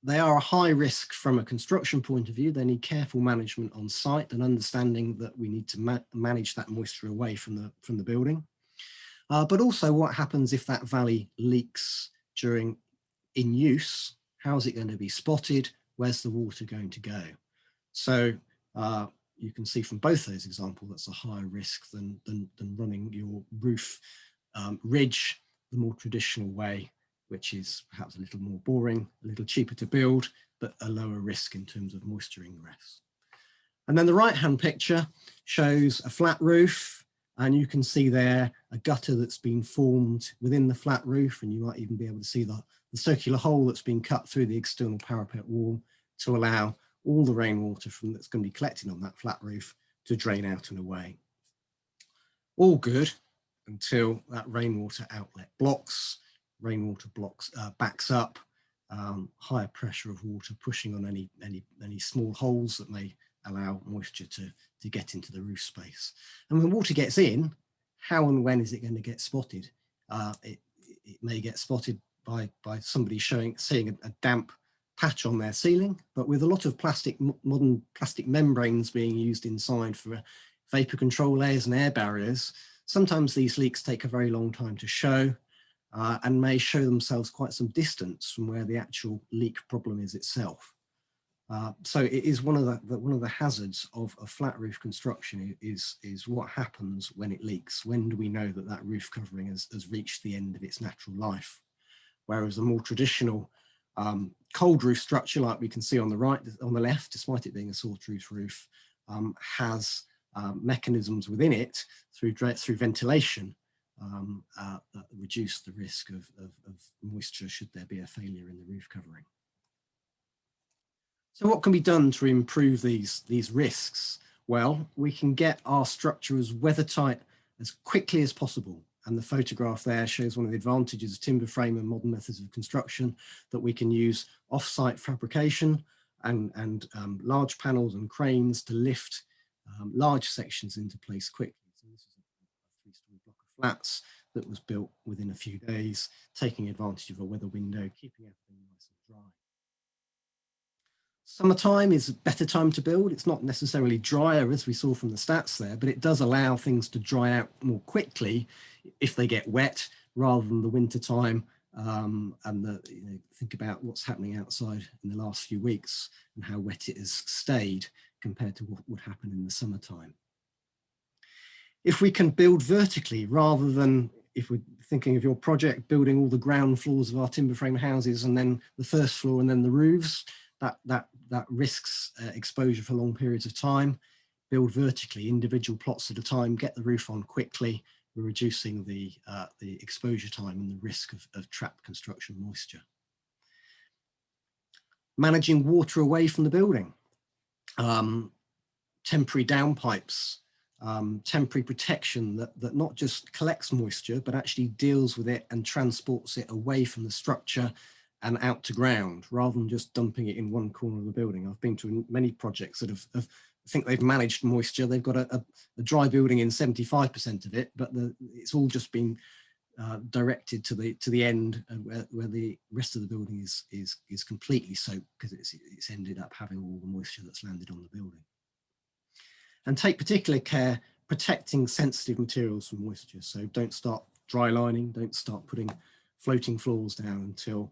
they are a high risk from a construction point of view. They need careful management on site and understanding that we need to manage that moisture away from the building. But also, what happens if that valley leaks in use? How is it going to be spotted? Where's the water going to go? So you can see from both those examples, that's a higher risk than running your roof ridge the more traditional way, which is perhaps a little more boring, a little cheaper to build, but a lower risk in terms of moisture ingress. And then the right-hand picture shows a flat roof, and you can see there a gutter that's been formed within the flat roof, and you might even be able to see the circular hole that's been cut through the external parapet wall to allow all the rainwater that's going to be collected on that flat roof to drain out and away. All good until that rainwater outlet blocks, backs up, higher pressure of water pushing on any small holes that may allow moisture to get into the roof space. And when water gets in, how and when is it going to get spotted? It may get spotted by somebody seeing a damp patch on their ceiling, but with a lot of modern plastic membranes being used inside for vapor control layers and air barriers, sometimes these leaks take a very long time to show and may show themselves quite some distance from where the actual leak problem is itself. So it is one of the hazards of a flat roof construction is what happens when it leaks. When do we know that roof covering has reached the end of its natural life? Whereas a more traditional cold roof structure, like we can see on the left, despite it being a sawtooth roof, has mechanisms within it through ventilation that reduce the risk of moisture should there be a failure in the roof covering. So what can be done to improve these risks? Well, we can get our structure as weathertight as quickly as possible. And the photograph there shows one of the advantages of timber frame and modern methods of construction, that we can use off-site fabrication and large panels and cranes to lift large sections into place quickly. So this is a three-story block of flats that was built within a few days, taking advantage of a weather window, keeping everything nice and dry. Summertime is a better time to build. It's not necessarily drier, as we saw from the stats there, but it does allow things to dry out more quickly if they get wet, rather than the winter time. Think about what's happening outside in the last few weeks and how wet it has stayed compared to what would happen in the summertime. If we can build vertically, rather than, if we're thinking of your project, building all the ground floors of our timber frame houses and then the first floor and then the roofs, that risks exposure for long periods of time. Build vertically, individual plots at a time, get the roof on quickly. We're reducing the exposure time and the risk of trapped construction moisture. Managing water away from the building. Temporary downpipes, temporary protection that not just collects moisture, but actually deals with it and transports it away from the structure and out to ground, rather than just dumping it in one corner of the building. I've been to many projects that have think they've managed moisture. They've got a dry building in 75% of it, but it's all just been directed to the end where the rest of the building is completely soaked because it's ended up having all the moisture that's landed on the building. And take particular care protecting sensitive materials from moisture. So don't start dry lining, don't start putting floating floors down until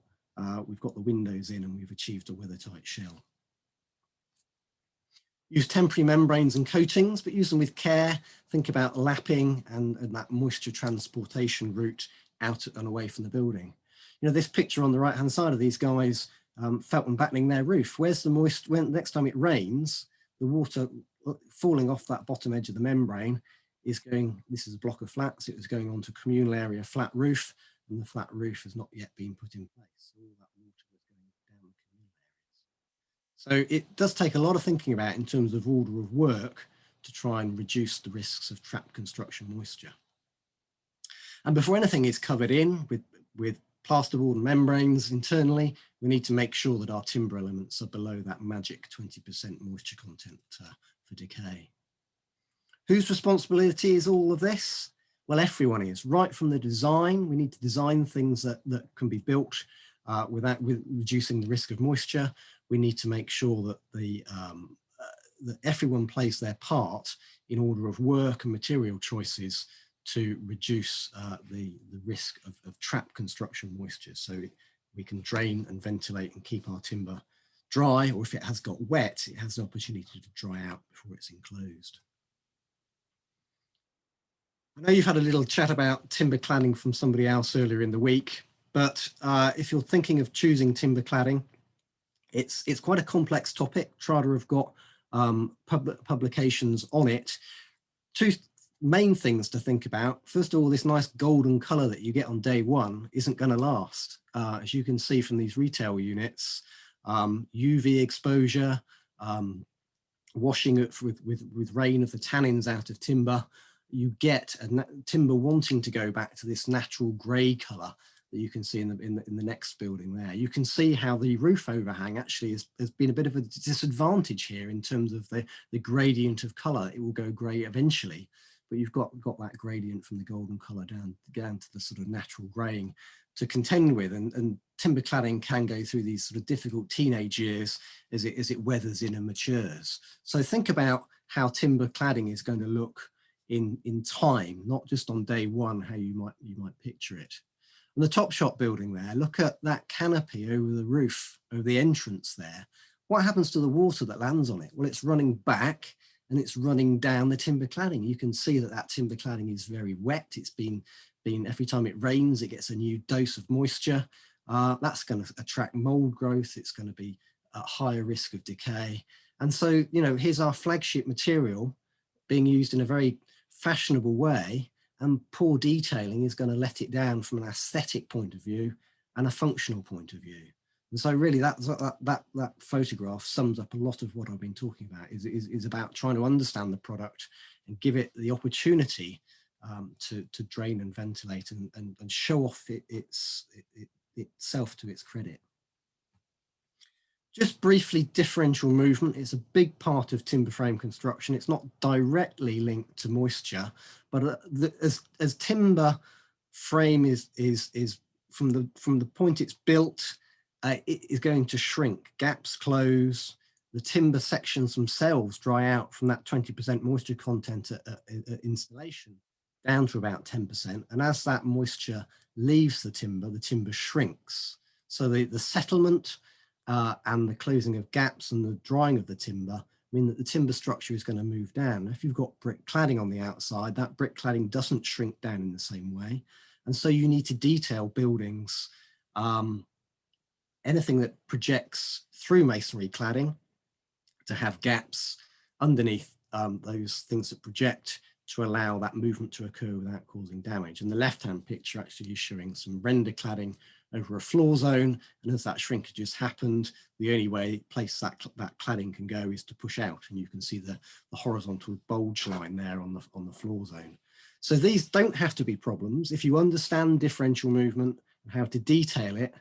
we've got the windows in and we've achieved a weather-tight shell. Use temporary membranes and coatings, but use them with care. Think about lapping and that moisture transportation route out and away from the building. You know, this picture on the right-hand side of these guys felt and battening their roof. Where's the moist, when next time it rains, the water falling off that bottom edge of the membrane is going, this is a block of flats, it was going onto communal area flat roof, and the flat roof has not yet been put in place. So all that water was going down the communal areas. So it does take a lot of thinking about in terms of order of work to try and reduce the risks of trapped construction moisture. And before anything is covered in with plasterboard and membranes internally, we need to make sure that our timber elements are below that magic 20% moisture content for decay. Whose responsibility is all of this? Well, everyone is. Right from the design, we need to design things that can be built without reducing the risk of moisture. We need to make sure that that everyone plays their part in order of work and material choices to reduce the risk of trapped construction moisture. So we can drain and ventilate and keep our timber dry, or if it has got wet, it has an opportunity to dry out before it's enclosed. I know you've had a little chat about timber cladding from somebody else earlier in the week, but if you're thinking of choosing timber cladding, it's quite a complex topic. TRADA have got publications on it. Two main things to think about. First of all, this nice golden color that you get on day one isn't going to last. As you can see from these retail units, UV exposure, washing it with rain of the tannins out of timber, you get a timber wanting to go back to this natural grey colour that you can see in the next building there. You can see how the roof overhang actually has been a bit of a disadvantage here in terms of the gradient of colour. It will go grey eventually, but you've got that gradient from the golden colour down to the sort of natural greying to contend with, and timber cladding can go through these sort of difficult teenage years as it weathers in and matures. So think about how timber cladding is going to look in time, not just on day one, how you might picture it. On the Top Shop building there, look at that canopy over the roof, over the entrance there. What happens to the water that lands on it? Well, it's running back and it's running down the timber cladding. You can see that timber cladding is very wet. It's been every time it rains, it gets a new dose of moisture. That's going to attract mold growth. It's going to be at higher risk of decay. And so, you know, here's our flagship material being used in a very fashionable way, and poor detailing is going to let it down from an aesthetic point of view and a functional point of view. And so really that photograph sums up a lot of what I've been talking about, is about trying to understand the product and give it the opportunity to drain and ventilate and show off itself to its credit. Just briefly, differential movement is a big part of timber frame construction. It's not directly linked to moisture, but as timber frame is from the point it's built, it is going to shrink. Gaps close. The timber sections themselves dry out from that 20% moisture content at installation down to about 10%. And as that moisture leaves the timber shrinks. So the settlement and the closing of gaps and the drying of the timber mean that the timber structure is going to move down. If you've got brick cladding on the outside, that brick cladding doesn't shrink down in the same way. And so you need to detail buildings, anything that projects through masonry cladding, to have gaps underneath those things that project to allow that movement to occur without causing damage. And the left-hand picture actually is showing some render cladding over a floor zone, and as that shrinkage has happened, the only place that cladding can go is to push out, and you can see the horizontal bulge line there on the floor zone. So these don't have to be problems. If you understand differential movement and how to detail it,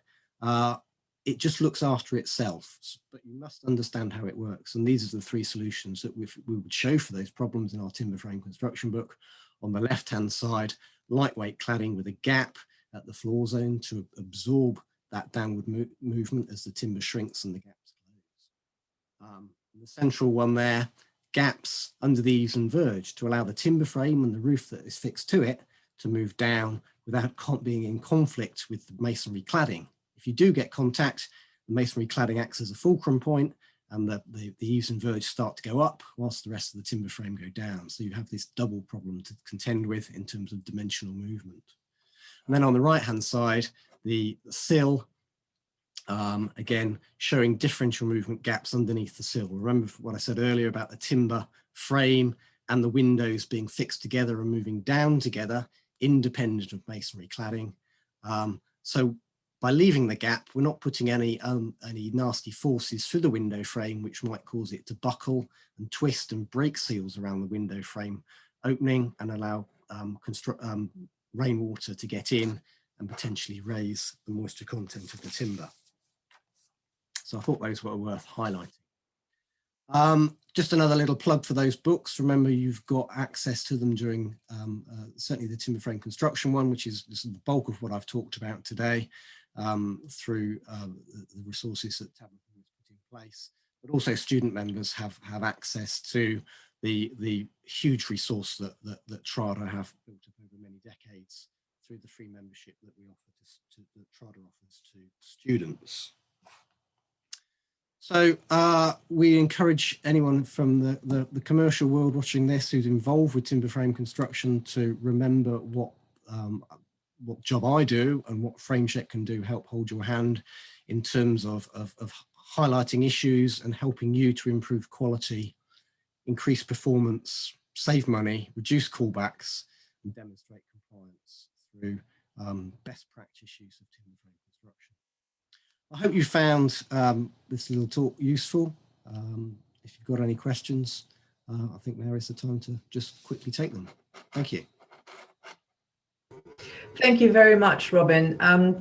it just looks after itself, but you must understand how it works. And these are the three solutions that we would show for those problems in our timber frame construction book. On the left-hand side, lightweight cladding with a gap at the floor zone to absorb that downward movement as the timber shrinks and the gaps close. The central one there, gaps under the eaves and verge to allow the timber frame and the roof that is fixed to it to move down without being in conflict with the masonry cladding. If you do get contact, the masonry cladding acts as a fulcrum point and the eaves and verge start to go up whilst the rest of the timber frame go down. So you have this double problem to contend with in terms of dimensional movement. And then on the right-hand side, the sill, again, showing differential movement gaps underneath the sill. Remember what I said earlier about the timber frame and the windows being fixed together and moving down together, independent of masonry cladding. So by leaving the gap, we're not putting any nasty forces through the window frame, which might cause it to buckle and twist and break seals around the window frame opening and allow rainwater to get in and potentially raise the moisture content of the timber. So I thought those were worth highlighting. Just another little plug for those books. Remember, you've got access to them during certainly the timber frame construction one, which is the bulk of what I've talked about today, through the resources that Tabitha has put in place. But also student members have access to the huge resource that TRADA have built up over many decades through the free membership that we offer that TRADA offers to students. So we encourage anyone from the commercial world watching this who's involved with timber frame construction to remember what job I do and what FrameCheck can do, help hold your hand in terms of highlighting issues and helping you to improve quality, increase performance, save money, reduce callbacks, and demonstrate compliance through best practice use of timber frame construction. I hope you found this little talk useful. If you've got any questions, I think now is the time to just quickly take them. Thank you. Thank you very much, Robin.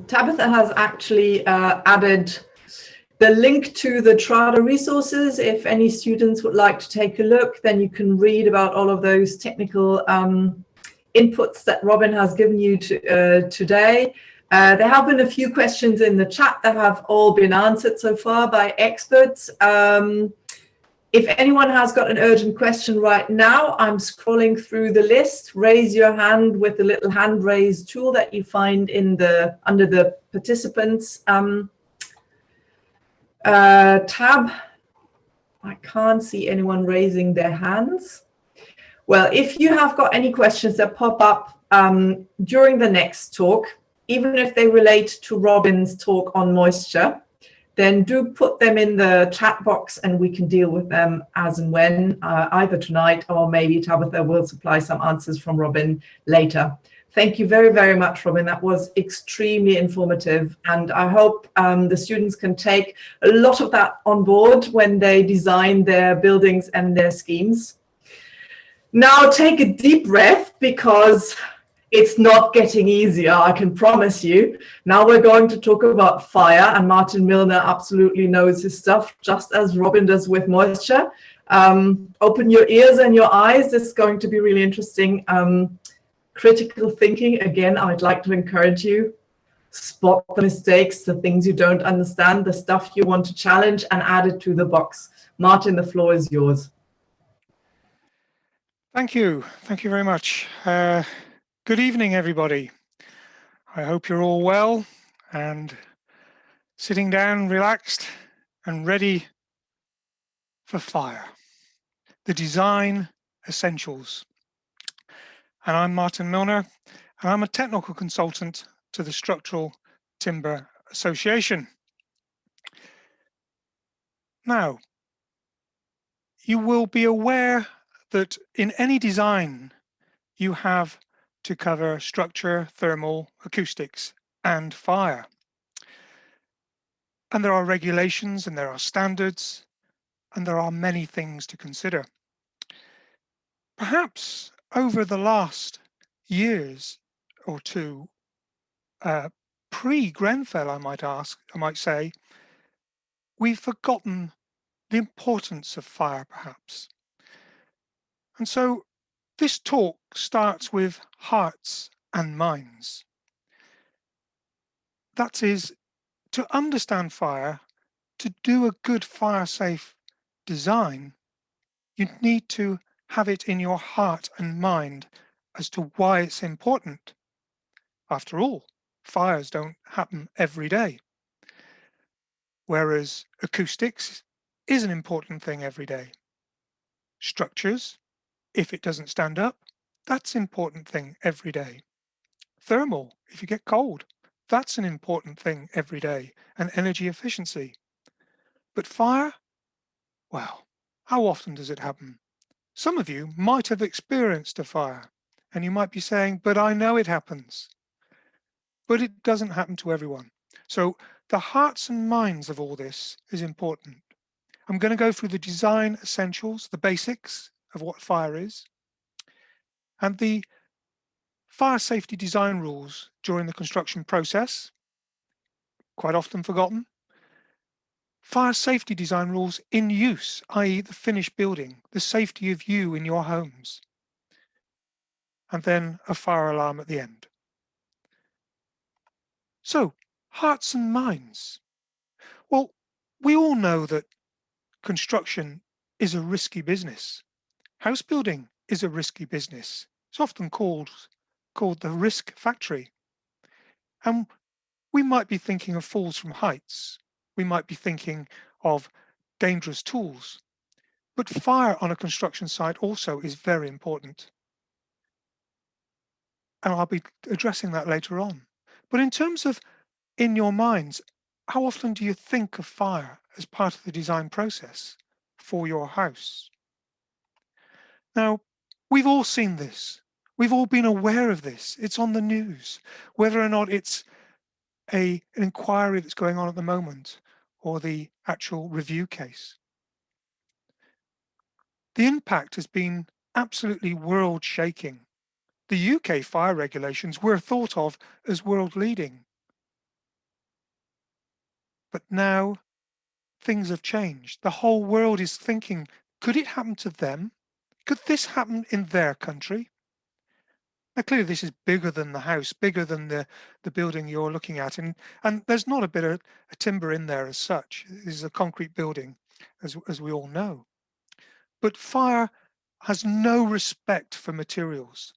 Tabitha has actually added the link to the TRADA resources. If any students would like to take a look, then you can read about all of those technical inputs that Robin has given you today. There have been a few questions in the chat that have all been answered so far by experts. If anyone has got an urgent question right now, I'm scrolling through the list. Raise your hand with the little hand raise tool that you find in under the participants tab. I can't see anyone raising their hands. Well, if you have got any questions that pop up during the next talk, even if they relate to Robin's talk on moisture, then do put them in the chat box and we can deal with them as and when, either tonight or maybe Tabitha will supply some answers from Robin later. Thank you very, very much, Robin. That was extremely informative. And I hope the students can take a lot of that on board when they design their buildings and their schemes. Now take a deep breath, because it's not getting easier, I can promise you. Now we're going to talk about fire, and Martin Milner absolutely knows his stuff, just as Robin does with moisture. Open your ears and your eyes. This is going to be really interesting. Critical thinking, again, I'd like to encourage you. Spot the mistakes, the things you don't understand, the stuff you want to challenge, and add it to the box. Martin, the floor is yours. Thank you. Thank you very much. Good evening, everybody. I hope you're all well and sitting down, relaxed and ready for fire. The design essentials. And I'm Martin Milner, and I'm a technical consultant to the Structural Timber Association. Now, you will be aware that in any design, you have to cover structure, thermal, acoustics, and fire. And there are regulations and there are standards, and there are many things to consider. Perhaps over the last years or two, pre-Grenfell, I might say, we've forgotten the importance of fire, perhaps. And so this talk starts with hearts and minds. That is, to understand fire, to do a good fire-safe design, you need to have it in your heart and mind as to why it's important. After all, fires don't happen every day, whereas acoustics is an important thing every day. Structures, if it doesn't stand up, that's an important thing every day. Thermal, if you get cold, that's an important thing every day, and energy efficiency. But fire, well, how often does it happen? Some of you might have experienced a fire, and you might be saying, but I know it happens. But it doesn't happen to everyone. So the hearts and minds of all this is important. I'm going to go through the design essentials, the basics of what fire is, and the fire safety design rules during the construction process, quite often forgotten. Fire safety design rules in use, i.e. the finished building, the safety of you in your homes, and then a fire alarm at the end. So, hearts and minds. Well, we all know that construction is a risky business. House building is a risky business. It's often called the risk factory. And we might be thinking of falls from heights. We might be thinking of dangerous tools. But fire on a construction site also is very important. And I'll be addressing that later on. But in terms of in your minds, how often do you think of fire as part of the design process for your house? Now, we've all seen this. We've all been aware of this. It's on the news, whether or not it's an inquiry that's going on at the moment or the actual review case. The impact has been absolutely world shaking. The UK fire regulations were thought of as world leading. But now things have changed. The whole world is thinking, could it happen to them? Could this happen in their country? Now, clearly this is bigger than the house, bigger than the building you're looking at. And there's not a bit of a timber in there as such. This is a concrete building, as we all know. But fire has no respect for materials.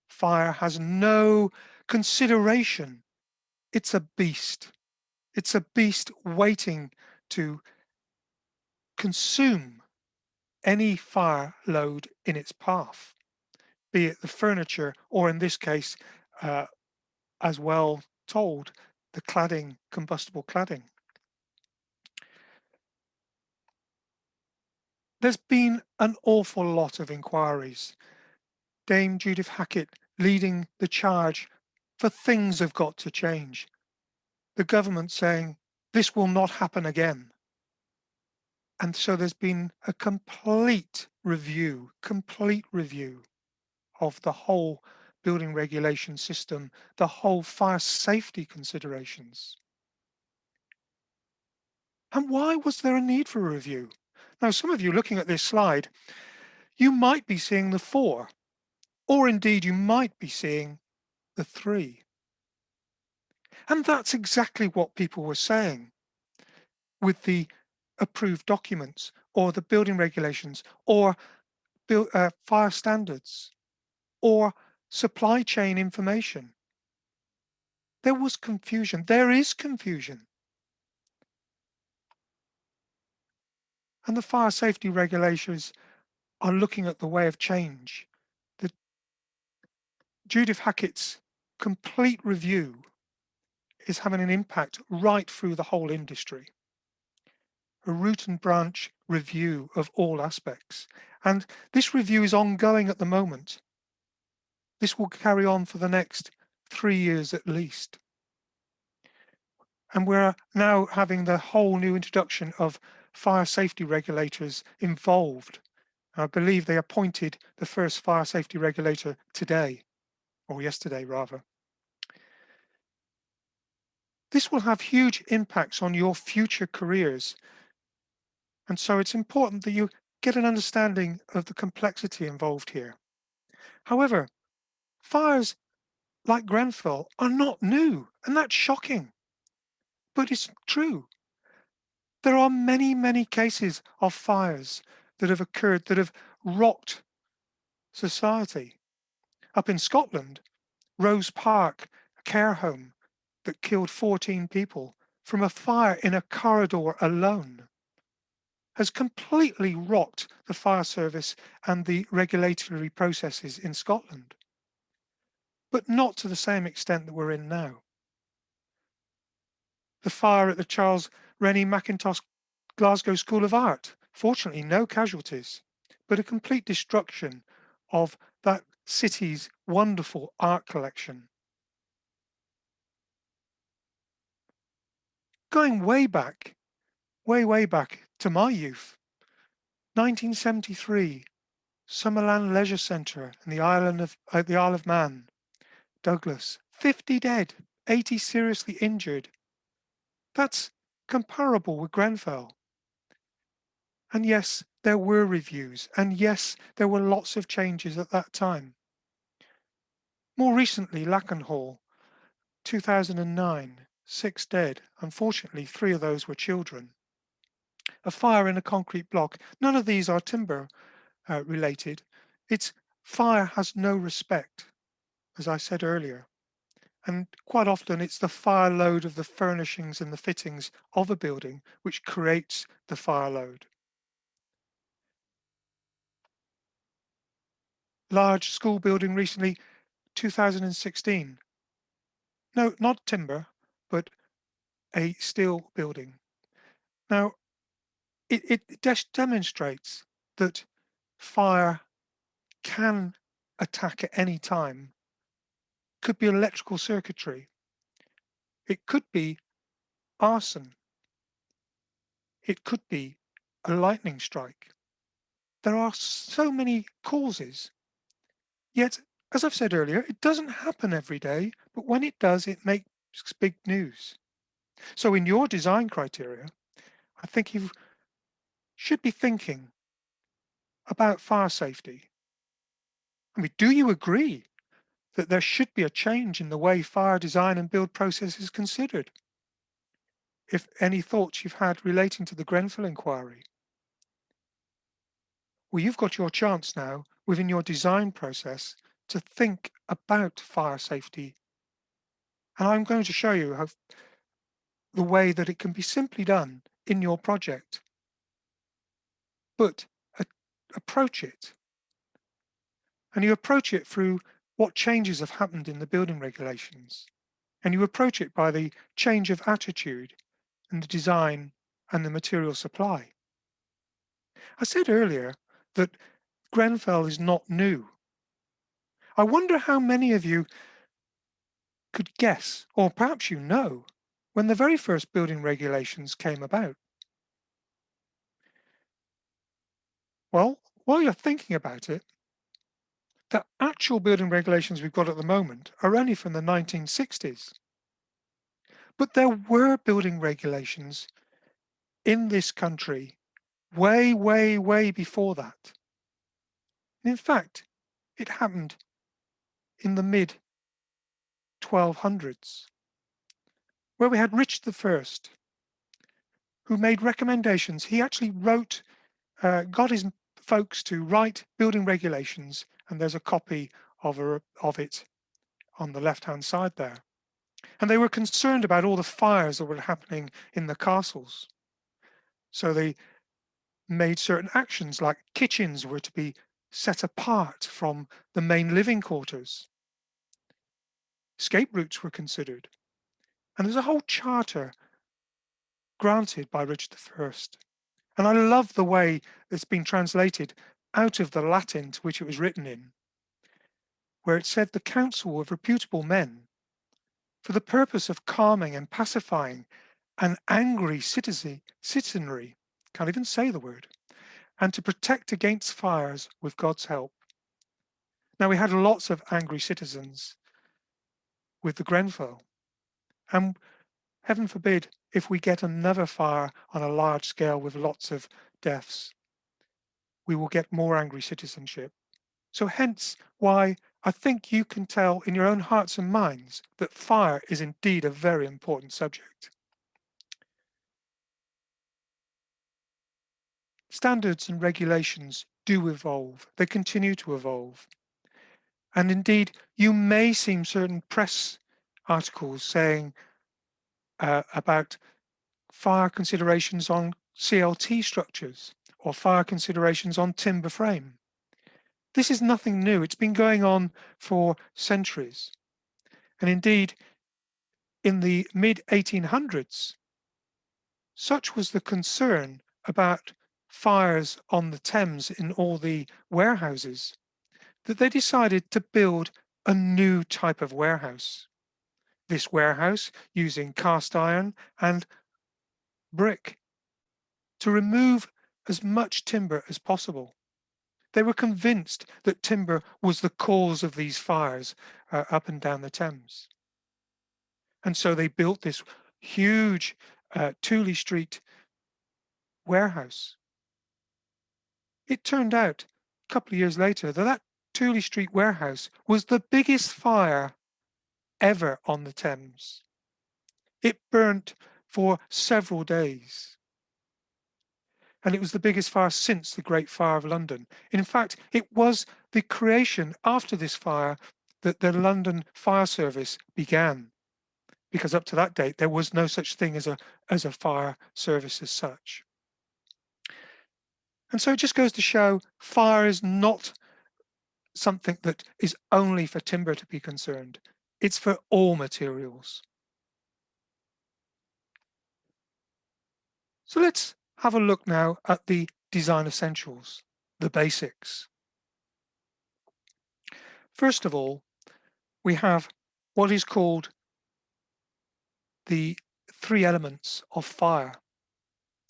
Fire has no consideration. It's a beast. It's a beast waiting to consume any fire load in its path, be it the furniture or in this case, as well told, the cladding, combustible cladding. There's been an awful lot of inquiries. Dame Judith Hackett leading the charge for things have got to change. The government saying this will not happen again. And so there's been a complete review of the whole building regulation system, the whole fire safety considerations. And why was there a need for a review? Now, some of you looking at this slide, you might be seeing the 4, or indeed you might be seeing the 3. And that's exactly what people were saying with the approved documents or the building regulations or fire standards or supply chain information. There was confusion. There is confusion. And the fire safety regulations are looking at the way of change. The Judith Hackett's complete review is having an impact right through the whole industry. A root and branch review of all aspects. And this review is ongoing at the moment. This will carry on for the next 3 years at least. And we're now having the whole new introduction of fire safety regulators involved. I believe they appointed the first fire safety regulator today, or yesterday rather. This will have huge impacts on your future careers. And so it's important that you get an understanding of the complexity involved here. However, fires like Grenfell are not new, and that's shocking, but it's true. There are many, many cases of fires that have occurred that have rocked society. Up in Scotland, Rose Park, a care home that killed 14 people from a fire in a corridor alone, has completely rocked the fire service and the regulatory processes in Scotland, but not to the same extent that we're in now. The fire at the Charles Rennie Mackintosh Glasgow School of Art, fortunately no casualties, but a complete destruction of that city's wonderful art collection. Going way back to my youth, 1973, Summerland Leisure Centre in the Isle of Man, Douglas, 50 dead, 80 seriously injured. That's comparable with Grenfell. And yes, there were reviews, and yes, there were lots of changes at that time. More recently, Lancashire, 2009, 6 dead. Unfortunately, 3 of those were children. A fire in a concrete block. None of these are timber related. It's fire has no respect, as I said earlier. And quite often it's the fire load of the furnishings and the fittings of a building which creates the fire load. Large school building recently, 2016. No, not timber, but a steel building. Now, it just demonstrates that fire can attack at any time. Could be electrical circuitry. It could be arson. It could be a lightning strike. There are so many causes. Yet, as I've said earlier, it doesn't happen every day, but when it does, it makes big news. So in your design criteria, I think you should be thinking about fire safety. I mean, do you agree that there should be a change in the way fire design and build process is considered? If any thoughts you've had relating to the Grenfell inquiry. Well, you've got your chance now within your design process to think about fire safety. And I'm going to show you how the way that it can be simply done in your project. But approach it. And you approach it through what changes have happened in the building regulations. And you approach it by the change of attitude and the design and the material supply. I said earlier that Grenfell is not new. I wonder how many of you could guess, or perhaps you know, when the very first building regulations came about. Well, while you're thinking about it, the actual building regulations we've got at the moment are only from the 1960s. But there were building regulations in this country way, way, way before that. And in fact, it happened in the mid 1200s, where we had Richard I, who made recommendations. He actually wrote, got his folks to write building regulations, and there's a copy of it on the left-hand side there. And they were concerned about all the fires that were happening in the castles. So they made certain actions, like kitchens were to be set apart from the main living quarters. Escape routes were considered. And there's a whole charter granted by Richard I. And I love the way it's been translated out of the Latin to which it was written in, where it said the council of reputable men, for the purpose of calming and pacifying an angry citizenry, can't even say the word, and to protect against fires with God's help. Now, we had lots of angry citizens with the Grenfell, and heaven forbid if we get another fire on a large scale with lots of deaths, we will get more angry citizenship. So hence why I think you can tell in your own hearts and minds that fire is indeed a very important subject. Standards and regulations do evolve. They continue to evolve. And indeed, you may see certain press articles saying about fire considerations on CLT structures or fire considerations on timber frame. This is nothing new. It's been going on for centuries. And indeed, in the mid-1800s, such was the concern about fires on the Thames in all the warehouses that they decided to build a new type of warehouse. This warehouse using cast iron and brick to remove as much timber as possible. They were convinced that timber was the cause of these fires up and down the Thames. And so they built this huge Tooley Street warehouse. It turned out a couple of years later that that Tooley Street warehouse was the biggest fire ever on the Thames. It burnt for several days. And it was the biggest fire since the Great Fire of London. In fact, it was the creation after this fire that the London Fire Service began, because up to that date, there was no such thing as a fire service as such. And so it just goes to show fire is not something that is only for timber to be concerned. It's for all materials. So let's have a look now at the design essentials, the basics. First of all, we have what is called the three elements of fire.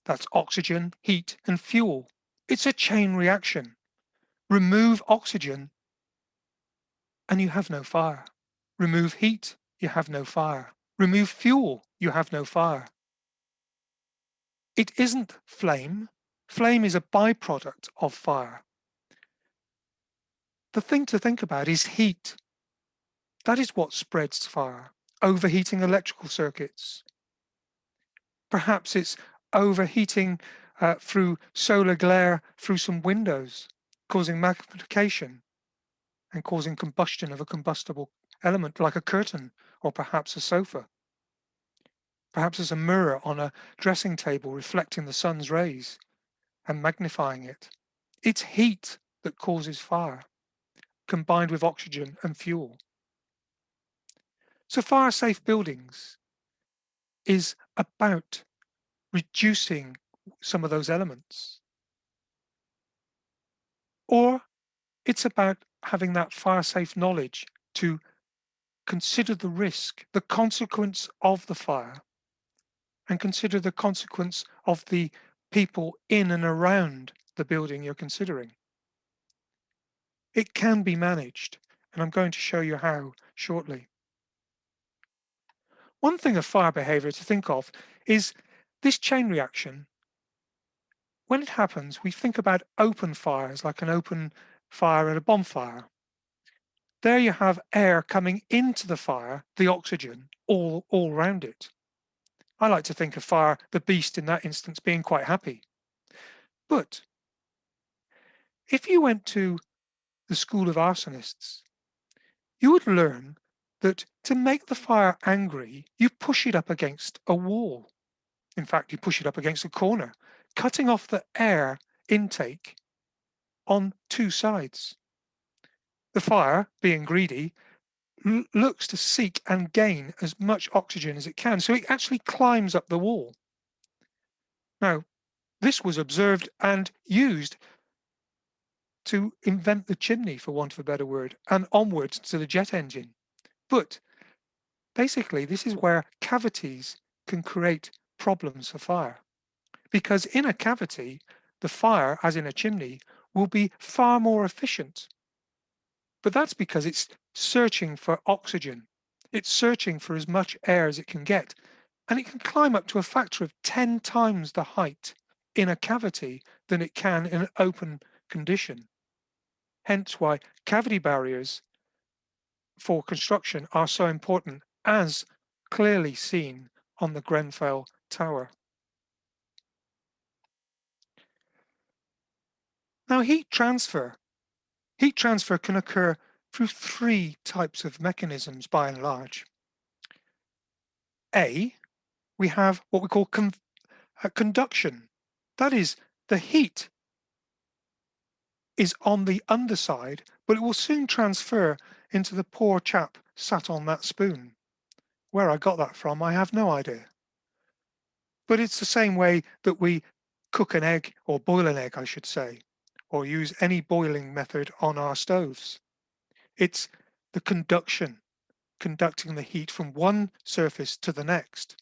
That's oxygen, heat, and fuel. It's a chain reaction. Remove oxygen and you have no fire. Remove heat, you have no fire. Remove fuel, you have no fire. It isn't flame. Flame is a byproduct of fire. The thing to think about is heat. That is what spreads fire. Overheating electrical circuits. Perhaps it's overheating through solar glare through some windows, causing magnification and causing combustion of a combustible element like a curtain or perhaps a sofa. Perhaps it's a mirror on a dressing table reflecting the sun's rays and magnifying it. It's heat that causes fire, combined with oxygen and fuel. So fire-safe buildings is about reducing some of those elements. Or it's about having that fire-safe knowledge to consider the risk, the consequence of the fire, and consider the consequence of the people in and around the building you're considering. It can be managed, and I'm going to show you how shortly. One thing of fire behavior to think of is this chain reaction. When it happens, we think about open fires, like an open fire at a bonfire. There you have air coming into the fire, the oxygen, all around it. I like to think of fire, the beast in that instance, being quite happy. But if you went to the school of arsonists, you would learn that to make the fire angry, you push it up against a wall. In fact, you push it up against a corner, cutting off the air intake on two sides. The fire, being greedy, looks to seek and gain as much oxygen as it can, so it actually climbs up the wall. Now, this was observed and used to invent the chimney, for want of a better word, and onwards to the jet engine. But basically, this is where cavities can create problems for fire. Because in a cavity, the fire, as in a chimney, will be far more efficient. But that's because it's searching for oxygen. It's searching for as much air as it can get. And it can climb up to a factor of 10 times the height in a cavity than it can in an open condition. Hence why cavity barriers for construction are so important, as clearly seen on the Grenfell Tower. Now, heat transfer can occur through three types of mechanisms by and large. A, we have what we call conduction. That is, the heat is on the underside, but it will soon transfer into the poor chap sat on that spoon. Where I got that from, I have no idea. But it's the same way that we cook an egg, or boil an egg, I should say, or use any boiling method on our stoves. It's the conduction, conducting the heat from one surface to the next.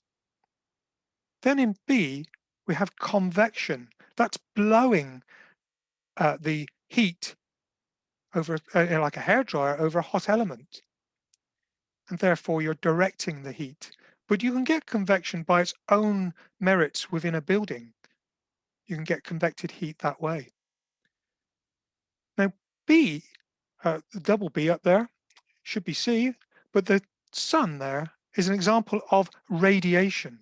Then in B, we have convection. That's blowing the heat over, like a hairdryer, over a hot element. And therefore you're directing the heat. But you can get convection by its own merits within a building. You can get convected heat that way. Now B, the double B up there, should be C, but the sun there is an example of radiation.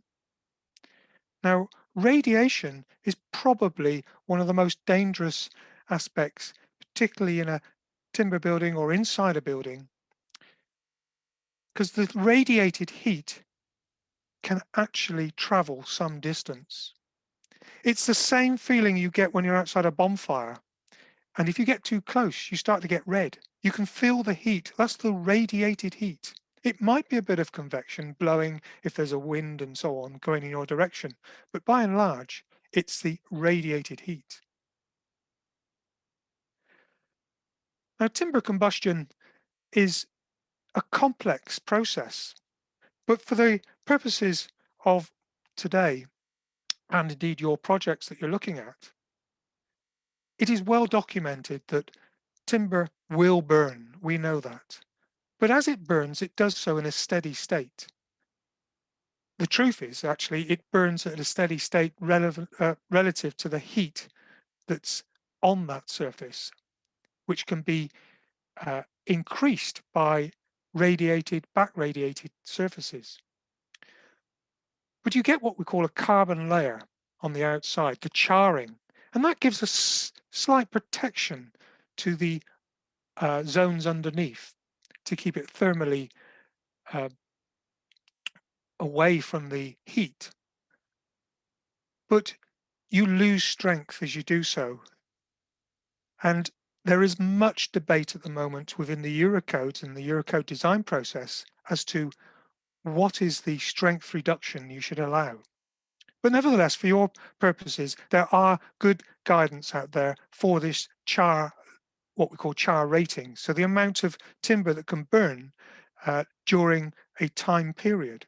Now, radiation is probably one of the most dangerous aspects, particularly in a timber building or inside a building, because the radiated heat can actually travel some distance. It's the same feeling you get when you're outside a bonfire. And if you get too close, you start to get red. You can feel the heat. That's the radiated heat. It might be a bit of convection blowing if there's a wind and so on going in your direction. But by and large, it's the radiated heat. Now, timber combustion is a complex process, but for the purposes of today, and indeed your projects that you're looking at, it is well documented that timber will burn. We know that. But as it burns, it does so in a steady state. The truth is, actually, it burns at a steady state relative to the heat that's on that surface, which can be increased by back radiated surfaces. But you get what we call a carbon layer on the outside, the charring, and that gives us slight protection to the zones underneath to keep it thermally away from the heat. But you lose strength as you do so. And there is much debate at the moment within the Eurocodes and the Eurocode design process as to what is the strength reduction you should allow. But nevertheless, for your purposes, there are good guidance out there for this char, what we call char rating. So the amount of timber that can burn during a time period.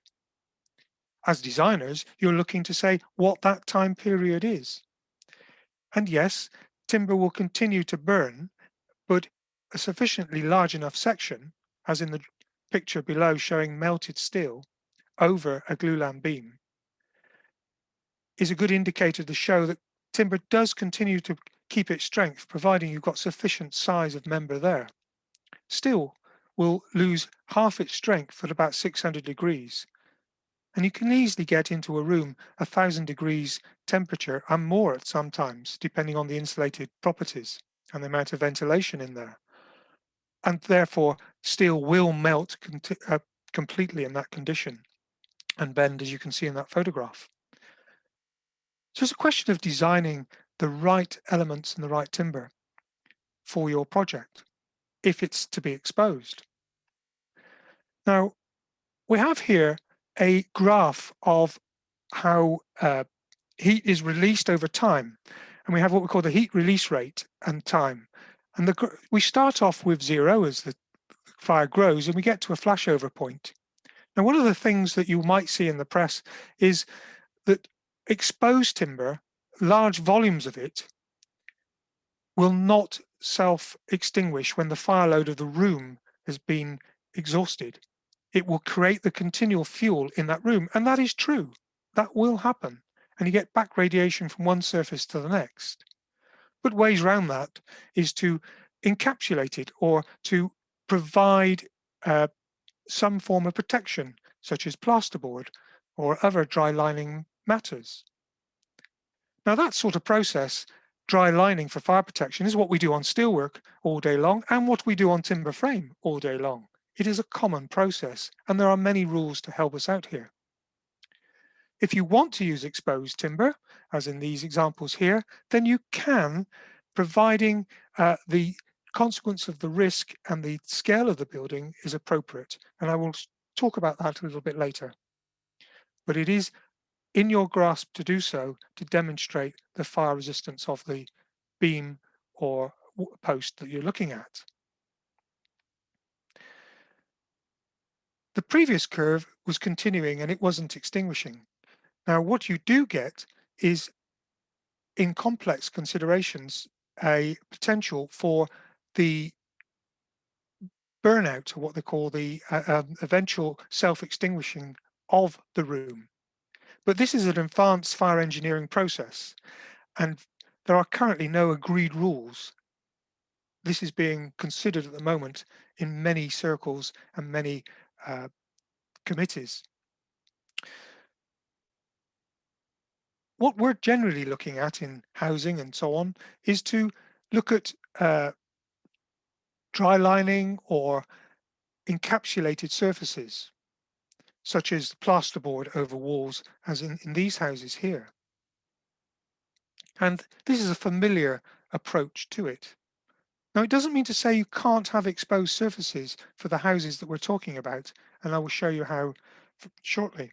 As designers, you're looking to say what that time period is. And yes, timber will continue to burn, but a sufficiently large enough section, as in the picture below showing melted steel over a glulam beam, is a good indicator to show that timber does continue to keep its strength, providing you've got sufficient size of member there. Steel will lose half its strength at about 600 degrees. And you can easily get into a room 1,000 degrees temperature and more at some times, depending on the insulated properties and the amount of ventilation in there. And therefore, steel will melt completely in that condition and bend, as you can see in that photograph. So it's a question of designing the right elements and the right timber for your project, if it's to be exposed. Now, we have here a graph of how heat is released over time. And we have what we call the heat release rate and time. And we start off with 0 as the fire grows, and we get to a flashover point. Now, one of the things that you might see in the press is that exposed timber, large volumes of it, will not self-extinguish when the fire load of the room has been exhausted. It will create the continual fuel in that room, and that is true. That will happen. and you get back radiation from one surface to the next. But ways around that is to encapsulate it or to provide some form of protection, such as plasterboard or other dry lining matters. Now that sort of process, dry lining for fire protection, is what we do on steelwork all day long and what we do on timber frame all day long. It is a common process, and there are many rules to help us out here. If you want to use exposed timber, as in these examples here, then you can, providing the consequence of the risk and the scale of the building is appropriate. And I will talk about that a little bit later. But it is in your grasp to do so to demonstrate the fire resistance of the beam or post that you're looking at. The previous curve was continuing and it wasn't extinguishing. Now, what you do get is, in complex considerations, a potential for the burnout, or what they call the eventual self-extinguishing of the room. But this is an advanced fire engineering process, and there are currently no agreed rules. This is being considered at the moment in many circles and many committees. What we're generally looking at in housing and so on is to look at dry lining or encapsulated surfaces, such as plasterboard over walls, as in these houses here. And this is a familiar approach to it. Now, it doesn't mean to say you can't have exposed surfaces for the houses that we're talking about, and I will show you how shortly.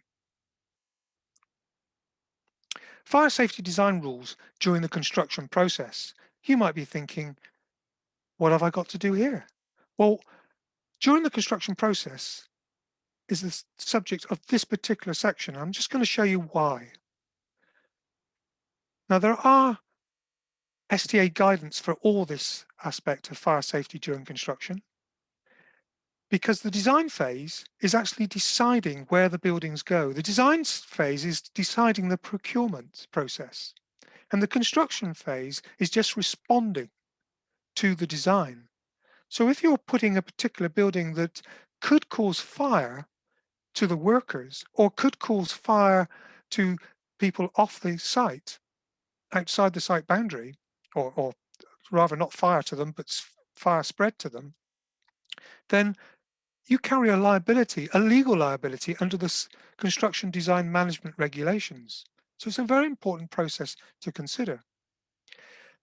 Fire safety design rules during the construction process. You might be thinking, what have I got to do here? Well, during the construction process is the subject of this particular section. I'm just going to show you why. Now, there are STA guidance for all this aspect of fire safety during construction, because the design phase is actually deciding where the buildings go. The design phase is deciding the procurement process, and the construction phase is just responding to the design. So if you're putting a particular building that could cause fire to the workers or could cause fire to people off the site, outside the site boundary, or rather not fire to them, but fire spread to them, then you carry a liability, a legal liability under the construction design management regulations. So it's a very important process to consider.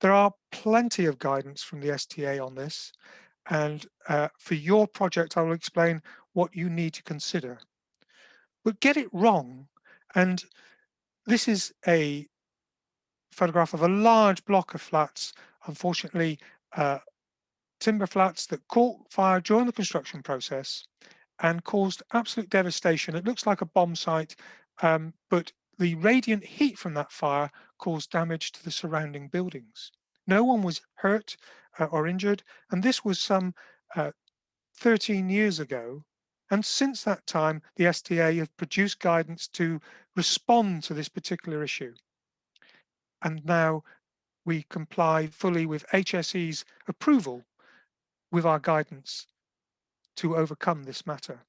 There are plenty of guidance from the STA on this, and for your project, I will explain what you need to consider. But get it wrong, and this is a photograph of a large block of flats, unfortunately timber flats that caught fire during the construction process and caused absolute devastation. It looks like a bomb site, but the radiant heat from that fire caused damage to the surrounding buildings. No one was hurt or injured, and this was some 13 years ago. And since that time, the STA have produced guidance to respond to this particular issue. And now we comply fully with HSE's approval with our guidance to overcome this matter.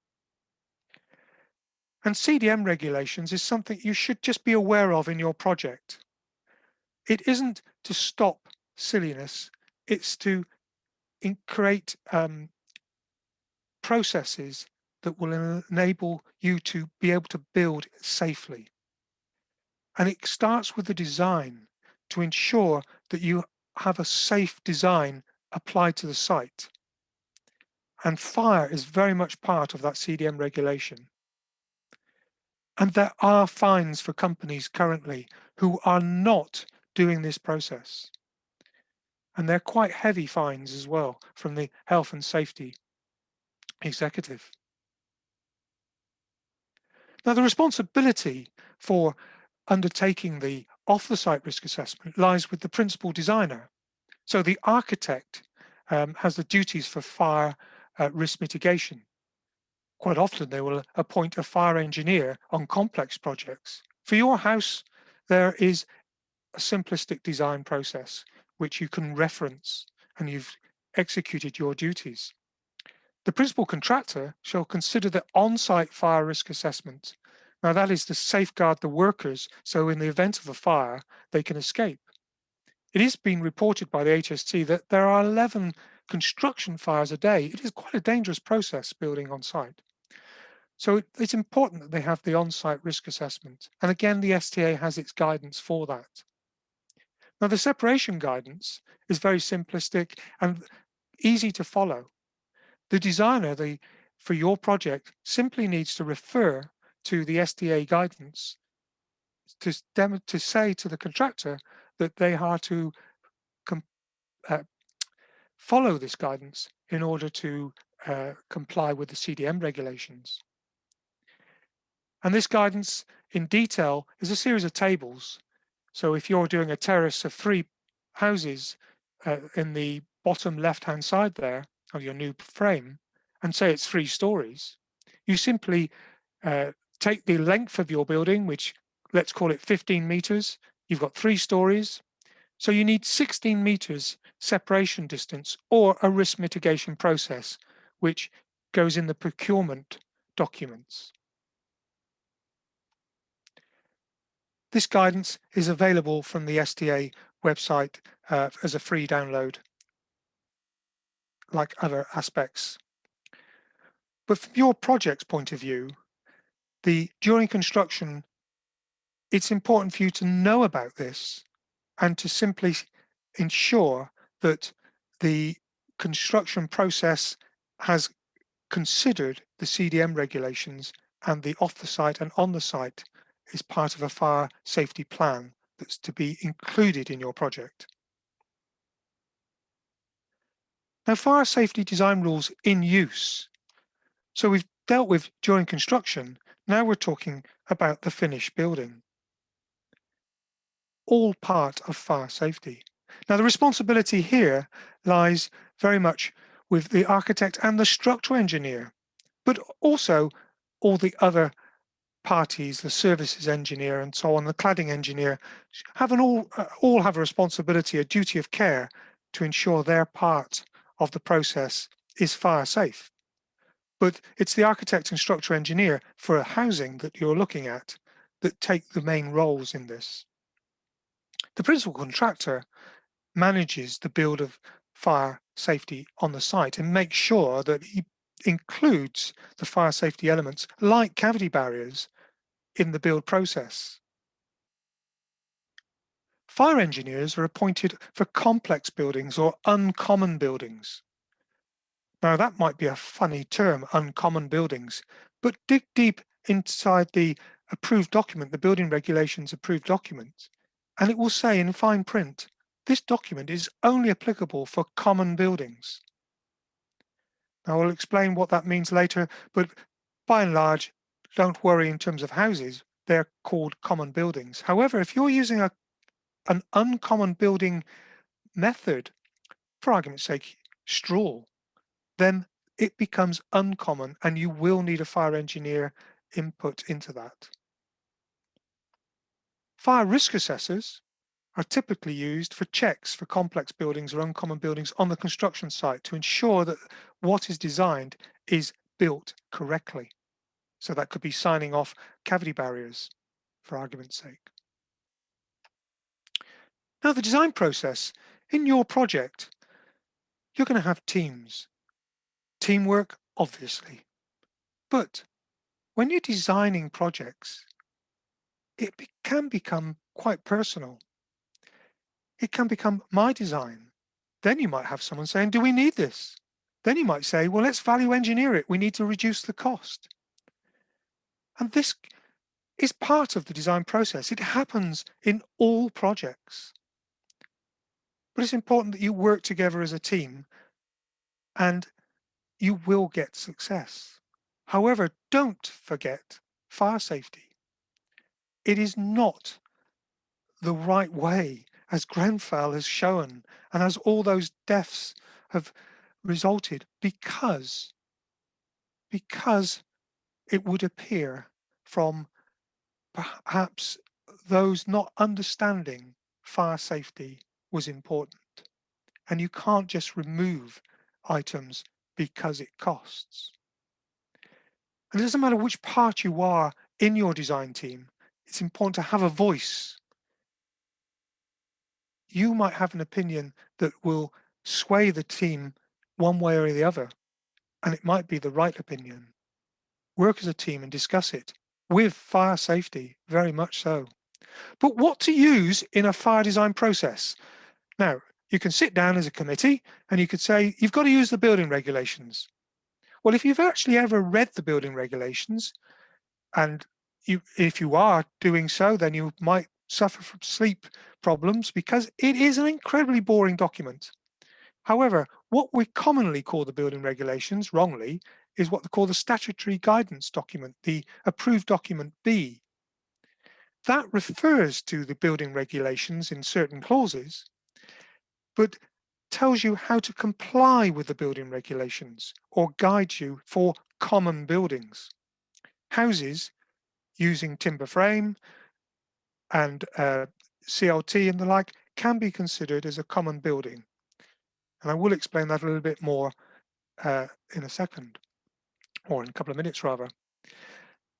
And CDM regulations is something you should just be aware of in your project. It isn't to stop silliness, it's to create processes that will enable you to be able to build safely. And it starts with the design to ensure that you have a safe design applied to the site. And fire is very much part of that CDM regulation. And there are fines for companies currently who are not doing this process. And they're quite heavy fines as well from the health and safety executive. Now, the responsibility for undertaking the off-the-site risk assessment lies with the principal designer. So the architect has the duties for fire risk mitigation. Quite often they will appoint a fire engineer on complex projects. For your house, there is a simplistic design process which you can reference, and you've executed your duties. The principal contractor shall consider the on-site fire risk assessment. Now that is to safeguard the workers, so in the event of a fire, they can escape. It is being reported by the HSC that there are 11 construction fires a day. It is quite a dangerous process building on site. So it's important that they have the on-site risk assessment. And again, the STA has its guidance for that. Now, the separation guidance is very simplistic and easy to follow. The designer for your project simply needs to refer to the STA guidance to say to the contractor that they are to follow this guidance in order to comply with the CDM regulations. And this guidance in detail is a series of tables. So if you're doing a terrace of 3 houses in the bottom left-hand side there of your new frame, and say it's 3 stories, you simply take the length of your building, which let's call it 15 meters. You've got 3 stories. So you need 16 meters separation distance or a risk mitigation process, which goes in the procurement documents. This guidance is available from the STA website as a free download, like other aspects. But from your project's point of view, during construction, it's important for you to know about this and to simply ensure that the construction process has considered the CDM regulations, and the off the site and on the site is part of a fire safety plan that's to be included in your project. Now, fire safety design rules in use. So we've dealt with during construction, now we're talking about the finished building. All part of fire safety. Now, the responsibility here lies very much with the architect and the structural engineer, but also all the other parties, the services engineer and so on, the cladding engineer, all have a responsibility, a duty of care to ensure their part of the process is fire safe. But it's the architect and structural engineer for a housing that you're looking at that take the main roles in this. The principal contractor manages the build of fire safety on the site and makes sure that he includes the fire safety elements like cavity barriers in the build process. Fire engineers are appointed for complex buildings or uncommon buildings. Now that might be a funny term, uncommon buildings, but dig deep inside the approved document, the building regulations approved document, and it will say in fine print, this document is only applicable for common buildings. Now I'll explain what that means later, but by and large, don't worry in terms of houses, they're called common buildings. However, if you're using an uncommon building method, for argument's sake, straw, then it becomes uncommon and you will need a fire engineer input into that. Fire risk assessors are typically used for checks for complex buildings or uncommon buildings on the construction site to ensure that what is designed is built correctly. So that could be signing off cavity barriers, for argument's sake. Now, the design process in your project, you're going to have teams. Teamwork, obviously. But when you're designing projects, it can become quite personal. It can become my design. Then you might have someone saying, do we need this? Then you might say, well, let's value engineer it. We need to reduce the cost. And this is part of the design process. It happens in all projects. But it's important that you work together as a team and you will get success. However, don't forget fire safety. It is not the right way, as Grenfell has shown, and as all those deaths have resulted, because it would appear from perhaps those not understanding fire safety was important. And you can't just remove items because it costs. And it doesn't matter which part you are in your design team, it's important to have a voice. You might have an opinion that will sway the team one way or the other, and it might be the right opinion. Work as a team and discuss it with fire safety, very much so. But what to use in a fire design process? Now, you can sit down as a committee and you could say, you've got to use the building regulations. Well, if you've actually ever read the building regulations, and if you are doing so, then you might suffer from sleep problems because it is an incredibly boring document. However, what we commonly call the building regulations, wrongly, is what they call the statutory guidance document, the approved document B. That refers to the building regulations in certain clauses, but tells you how to comply with the building regulations or guides you for common buildings. Houses using timber frame and CLT and the like can be considered as a common building. And I will explain that a little bit more in a second, or in a couple of minutes rather.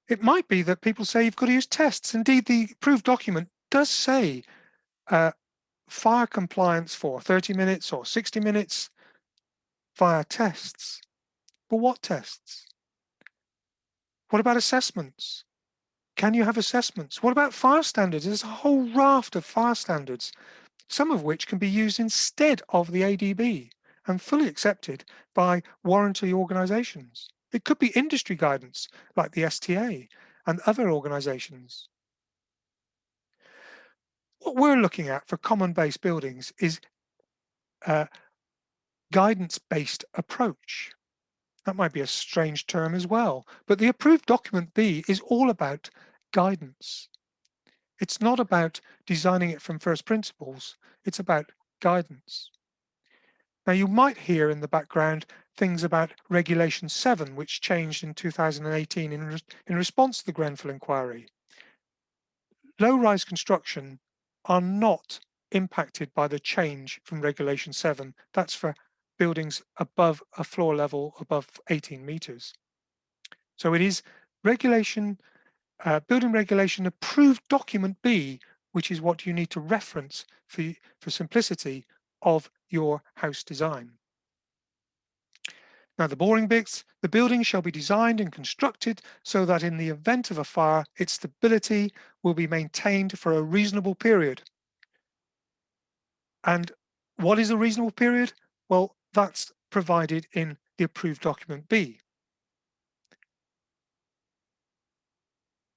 It might be that people say you've got to use tests. Indeed, the approved document does say fire compliance for 30 minutes or 60 minutes via tests. But what tests? What about assessments? Can you have assessments? What about fire standards? There's a whole raft of fire standards, some of which can be used instead of the ADB and fully accepted by warranty organisations. It could be industry guidance like the STA and other organisations. What we're looking at for common-based buildings is a guidance-based approach. That might be a strange term as well, but the approved document B is all about guidance. It's not about designing it from first principles, it's about guidance. Now you might hear in the background things about Regulation 7, which changed in 2018 in response to the Grenfell inquiry. Low-rise construction are not impacted by the change from Regulation 7. That's for buildings above a floor level above 18 meters. So it is regulation, building regulation approved document B, which is what you need to reference for simplicity of your house design. Now the boring bits, the building shall be designed and constructed so that in the event of a fire, its stability will be maintained for a reasonable period. And what is a reasonable period? Well, that's provided in the approved document B.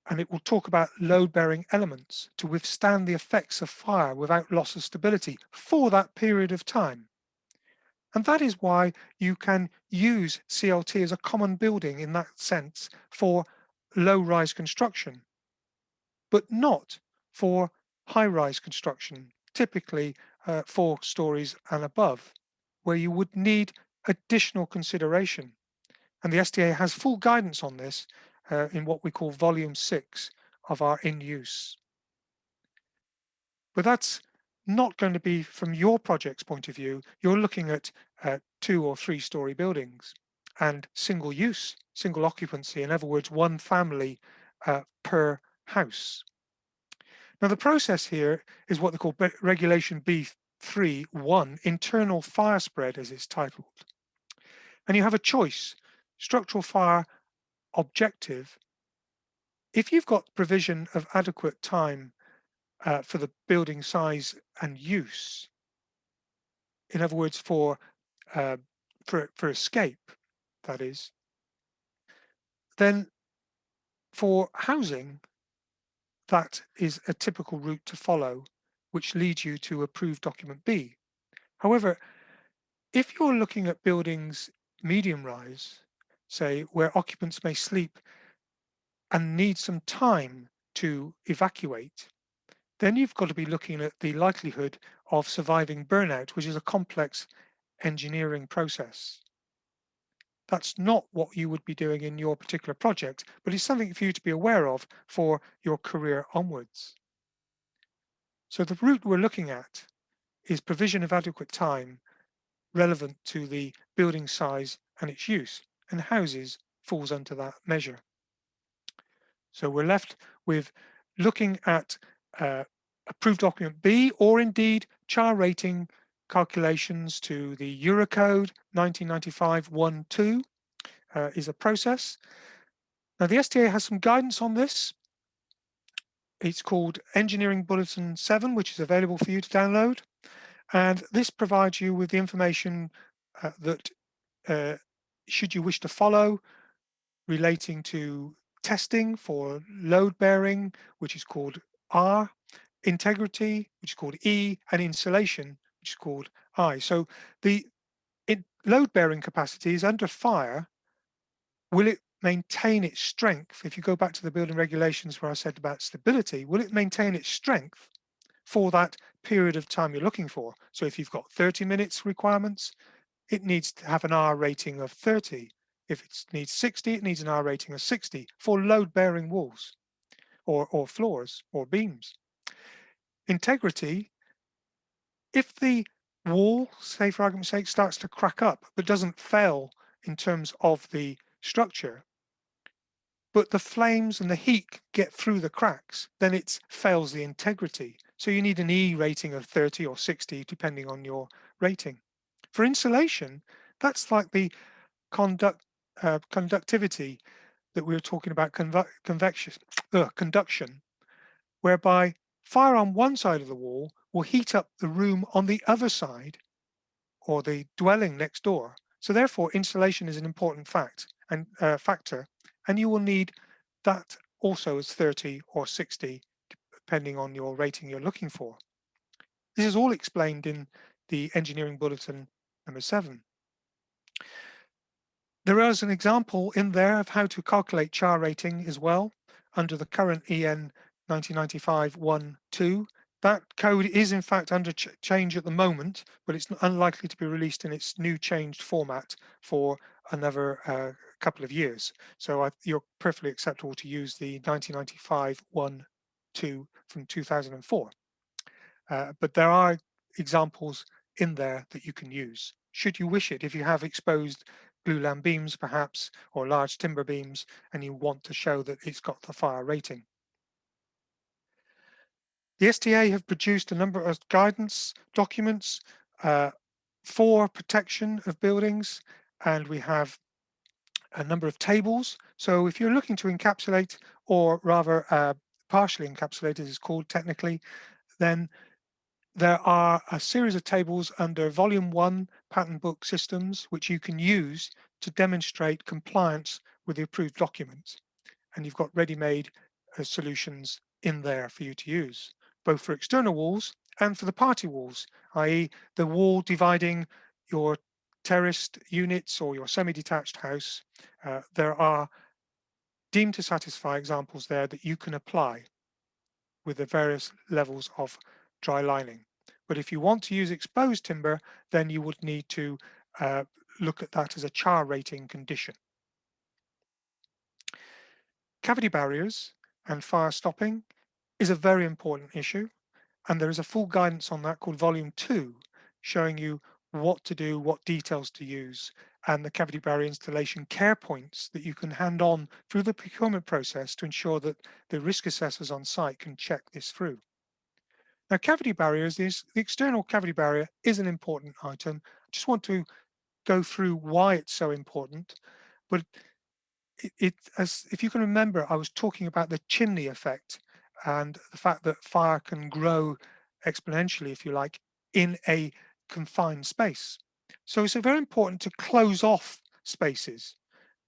And it will talk about load-bearing elements to withstand the effects of fire without loss of stability for that period of time. And that is why you can use CLT as a common building in that sense for low-rise construction, but not for high-rise construction, typically 4 stories and above, where you would need additional consideration. And the SDA has full guidance on this in what we call volume 6 of our in use. But that's not going to be from your project's point of view. You're looking at 2 or 3 story buildings and single use, single occupancy, in other words, one family per house. Now the process here is what they call Regulation B3.1, internal fire spread as it's titled. And you have a choice, structural fire objective. If you've got provision of adequate time for the building size and use, in other words, for escape, that is, then for housing, that is a typical route to follow, which leads you to approved document B. However, if you're looking at buildings medium rise, say, where occupants may sleep and need some time to evacuate, then you've got to be looking at the likelihood of surviving burnout, which is a complex engineering process. That's not what you would be doing in your particular project, but it's something for you to be aware of for your career onwards. So the route we're looking at is provision of adequate time relevant to the building size and its use, and houses falls under that measure. So we're left with looking at approved document B, or indeed CHAR rating calculations to the Eurocode 1995-12 is a process. Now the STA has some guidance on this. It's called Engineering Bulletin 7, which is available for you to download. And this provides you with the information that should you wish to follow relating to testing for load bearing, which is called R, integrity, which is called E, and insulation, which is called I. So the load bearing capacity is under fire. Will it maintain its strength? If you go back to the building regulations where I said about stability, will it maintain its strength for that period of time you're looking for? So if you've got 30 minutes requirements, it needs to have an R rating of 30. If it needs 60, it needs an R rating of 60 for load-bearing walls or floors or beams. Integrity, if the wall, say for argument's sake, starts to crack up but doesn't fail in terms of the structure, but the flames and the heat get through the cracks, then it fails the integrity. So you need an E rating of 30 or 60, depending on your rating. For insulation, that's like the conductivity that we were talking about, conduction, whereby fire on one side of the wall will heat up the room on the other side or the dwelling next door. So therefore, insulation is an important factor, and you will need that also as 30 or 60, depending on your rating you're looking for. This is all explained in the Engineering Bulletin number 7. There is an example in there of how to calculate CHAR rating as well under the current EN 1995-12. That code is in fact under change at the moment, but it's unlikely to be released in its new changed format for another couple of years. So you're perfectly acceptable to use the 1995-12 from 2004. But there are examples in there that you can use, should you wish it, if you have exposed glulam beams perhaps, or large timber beams, and you want to show that it's got the fire rating. The STA have produced a number of guidance documents for protection of buildings, and we have a number of tables. So if you're looking to encapsulate, or rather partially encapsulate as it's called technically, then there are a series of tables under Volume 1 Pattern Book Systems, which you can use to demonstrate compliance with the approved documents. And you've got ready-made solutions in there for you to use, both for external walls and for the party walls, i.e. the wall dividing your terraced units or your semi-detached house. There are deemed to satisfy examples there that you can apply with the various levels of dry lining. But if you want to use exposed timber, then you would need to look at that as a CHAR rating condition. Cavity barriers and fire stopping is a very important issue, and there is a full guidance on that called Volume 2, showing you what to do, what details to use, and the cavity barrier installation care points that you can hand on through the procurement process to ensure that the risk assessors on site can check this through. Now, cavity barriers, the external cavity barrier is an important item. I just want to go through why it's so important, but if you can remember, I was talking about the chimney effect and the fact that fire can grow exponentially, if you like, in a confined space. So it's very important to close off spaces.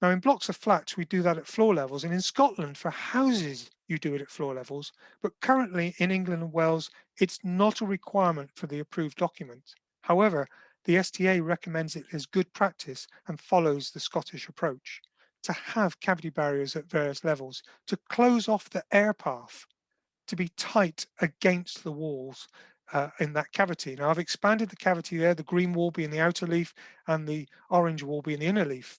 Now, in blocks of flats, we do that at floor levels, and in Scotland, for houses, you do it at floor levels. But currently in England and Wales, it's not a requirement for the approved document. However, the STA recommends it as good practice and follows the Scottish approach to have cavity barriers at various levels, to close off the air path, to be tight against the walls in that cavity. Now, I've expanded the cavity there, the green wall being the outer leaf and the orange wall being the inner leaf.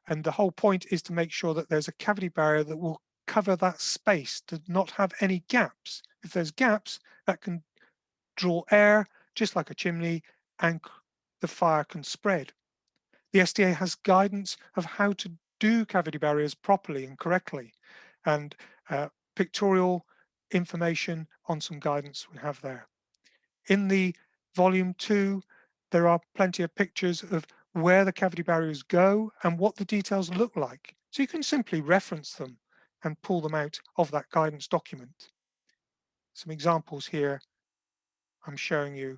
And the whole point is to make sure that there's a cavity barrier that will cover that space, to not have any gaps. If there's gaps, that can draw air just like a chimney, and the fire can spread. The SDA has guidance of how to do cavity barriers properly and correctly, and pictorial information on some guidance we have there. In the volume 2, there are plenty of pictures of where the cavity barriers go and what the details look like. So you can simply reference them and pull them out of that guidance document. Some examples here I'm showing you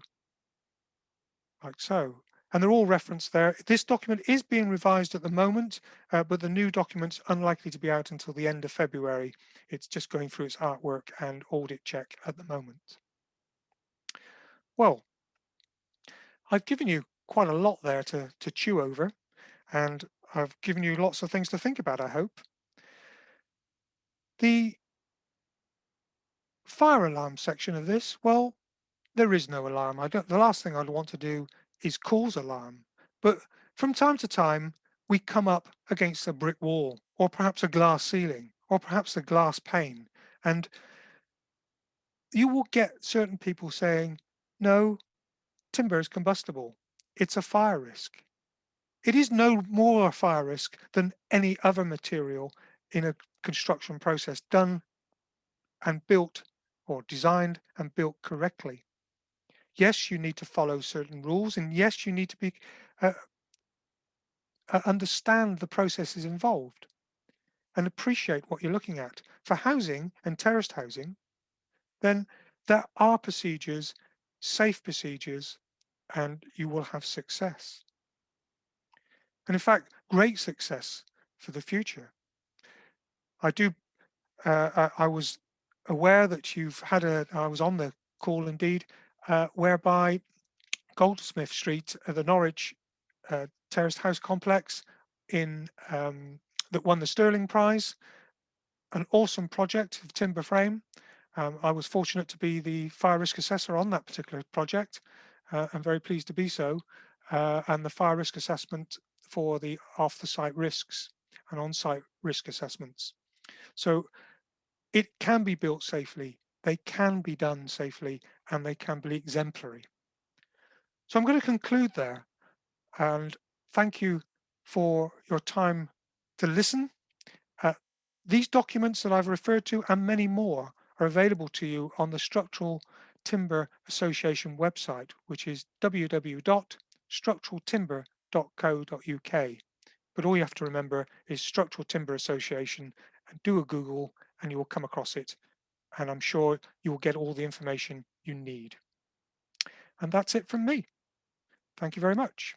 like so. And they're all referenced there. This document is being revised at the moment, but the new document's unlikely to be out until the end of February. It's just going through its artwork and audit check at the moment. Well, I've given you quite a lot there to chew over, and I've given you lots of things to think about, I hope. The fire alarm section of this, well, there is no alarm. The last thing I'd want to do is cause alarm. But from time to time, we come up against a brick wall, or perhaps a glass ceiling, or perhaps a glass pane. And you will get certain people saying, no, timber is combustible. It's a fire risk. It is no more a fire risk than any other material in a construction process done and built, or designed and built correctly. Yes, you need to follow certain rules, and yes, you need to be understand the processes involved and appreciate what you're looking at. For housing and terraced housing, then there are procedures, safe procedures, and you will have success. And in fact, great success for the future. I was aware that you've had I was on the call indeed, whereby Goldsmith Street at the Norwich terraced house complex that won the Sterling Prize, an awesome project of timber frame. I was fortunate to be the fire risk assessor on that particular project. I'm very pleased to be so, and the fire risk assessment for the off-the-site risks and on-site risk assessments. So it can be built safely, they can be done safely, and they can be exemplary. So I'm going to conclude there, and thank you for your time to listen. These documents that I've referred to and many more are available to you on the Structural Timber Association website, which is www.structuraltimber.co.uk. But all you have to remember is Structural Timber Association, and do a Google and you will come across it. And I'm sure you will get all the information you need. And that's it from me. Thank you very much.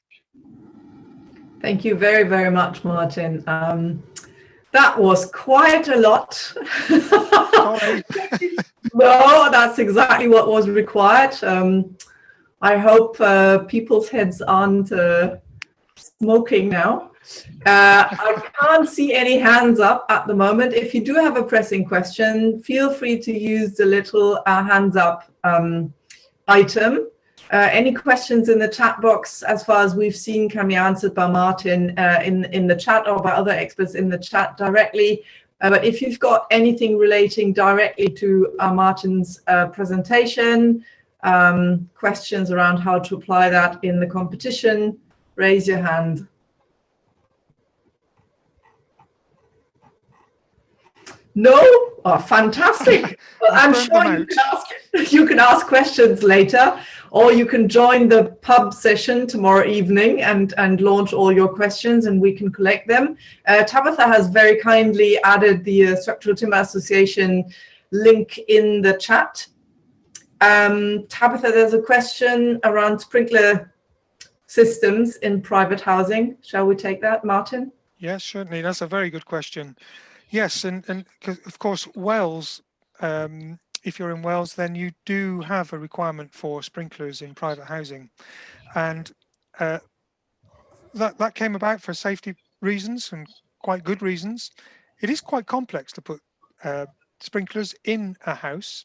Thank you very, very much, Martin. That was quite a lot. Sorry. No, that's exactly what was required. I hope people's heads aren't smoking now. I can't see any hands up at the moment. If you do have a pressing question, feel free to use the little hands up item. Any questions in the chat box, as far as we've seen, can be answered by Martin in the chat, or by other experts in the chat directly. But if you've got anything relating directly to Martin's presentation, questions around how to apply that in the competition, raise your hand. No? Oh, fantastic. Well, I'm sure you can ask questions later, or you can join the pub session tomorrow evening and launch all your questions, and we can collect them. Tabitha has very kindly added the Structural Timber Association link in the chat. Tabitha, there's a question around sprinkler systems in private housing. Shall we take that, Martin? Yes, certainly. That's a very good question. Yes, and of course, Wales, if you're in Wales, then you do have a requirement for sprinklers in private housing. And that came about for safety reasons, and quite good reasons. It is quite complex to put sprinklers in a house.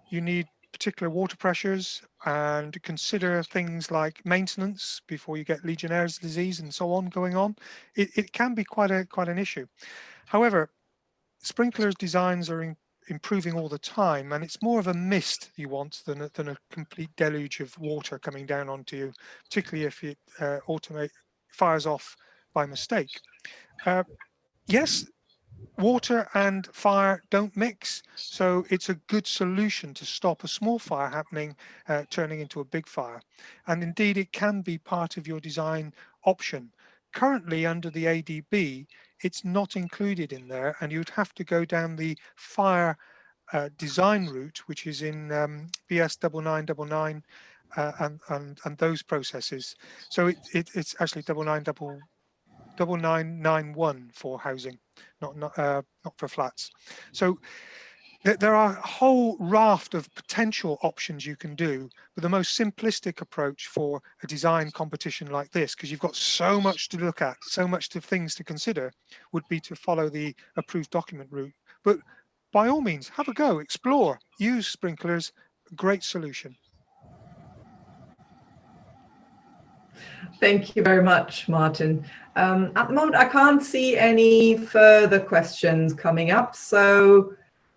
You need particular water pressures and consider things like maintenance before you get Legionnaire's disease and so on going on. It can be quite an issue. However, sprinklers designs are improving all the time, and it's more of a mist you want than a complete deluge of water coming down onto you, particularly if it fires off by mistake. Yes, water and fire don't mix, so it's a good solution to stop a small fire happening, turning into a big fire. And indeed, it can be part of your design option. Currently, under the ADB, it's not included in there, and you'd have to go down the fire design route, which is in BS 9999 and those processes. So it's actually 9991 for housing, not for flats. So there are a whole raft of potential options you can do, but the most simplistic approach for a design competition like this, because you've got so much to look at, so much things to consider, would be to follow the approved document route. But by all means, have a go, explore, use sprinklers, great solution. Thank you very much, Martin. At the moment, I can't see any further questions coming up, so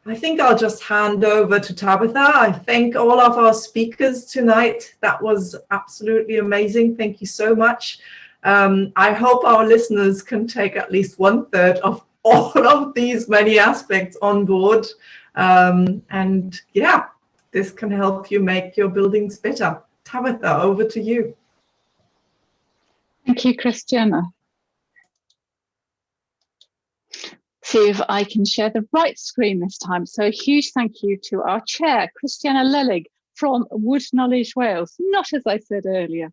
I think I'll just hand over to Tabitha. I thank all of our speakers tonight. That was absolutely amazing. Thank you so much. I hope our listeners can take at least 1/3 of all of these many aspects on board. And yeah, this can help you make your buildings better. Tabitha, over to you. Thank you, Christiana. See if I can share the right screen this time. So a huge thank you to our chair, Christiana Lelig from Wood Knowledge Wales, not as I said earlier,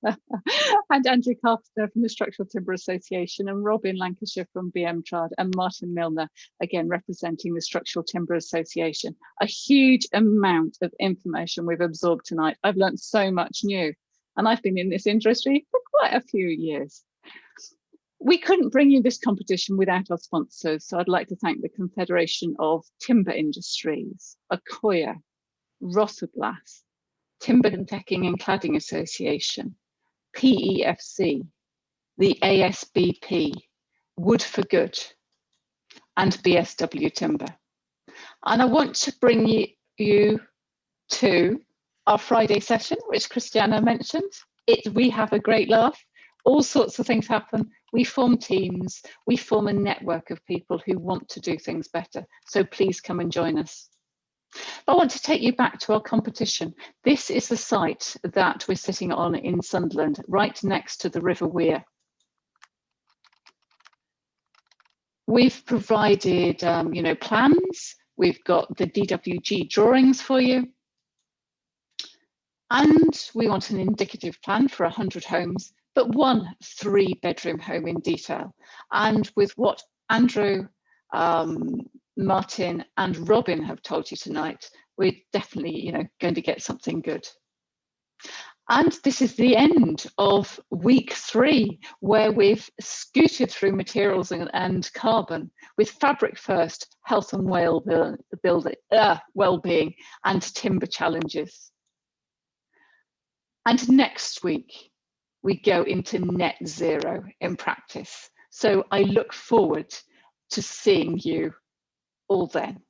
and Andrew Carpenter from the Structural Timber Association, and Robin Lancashire from BM TRADA, and Martin Milner, again representing the Structural Timber Association. A huge amount of information we've absorbed tonight. I've learned so much new, and I've been in this industry for quite a few years. We couldn't bring you this competition without our sponsors, so I'd like to thank the Confederation of Timber Industries, Accoya, Rotoblas, Timber Decking and Cladding Association, PEFC, the ASBP, Wood for Good, and BSW Timber. And I want to bring you to our Friday session, which Christiana mentioned. We have a great laugh. All sorts of things happen. We form teams. We form a network of people who want to do things better. So please come and join us. I want to take you back to our competition. This is the site that we're sitting on in Sunderland, right next to the River Wear. We've provided, plans. We've got the DWG drawings for you. And we want an indicative plan for 100 homes, but 1 3-bedroom home in detail. And with what Andrew, Martin and Robin have told you tonight, we're definitely going to get something good. And this is the end of week 3, where we've scooted through materials and carbon with fabric first, health and well-being, and timber challenges. And next week, we go into net zero in practice. So I look forward to seeing you all then.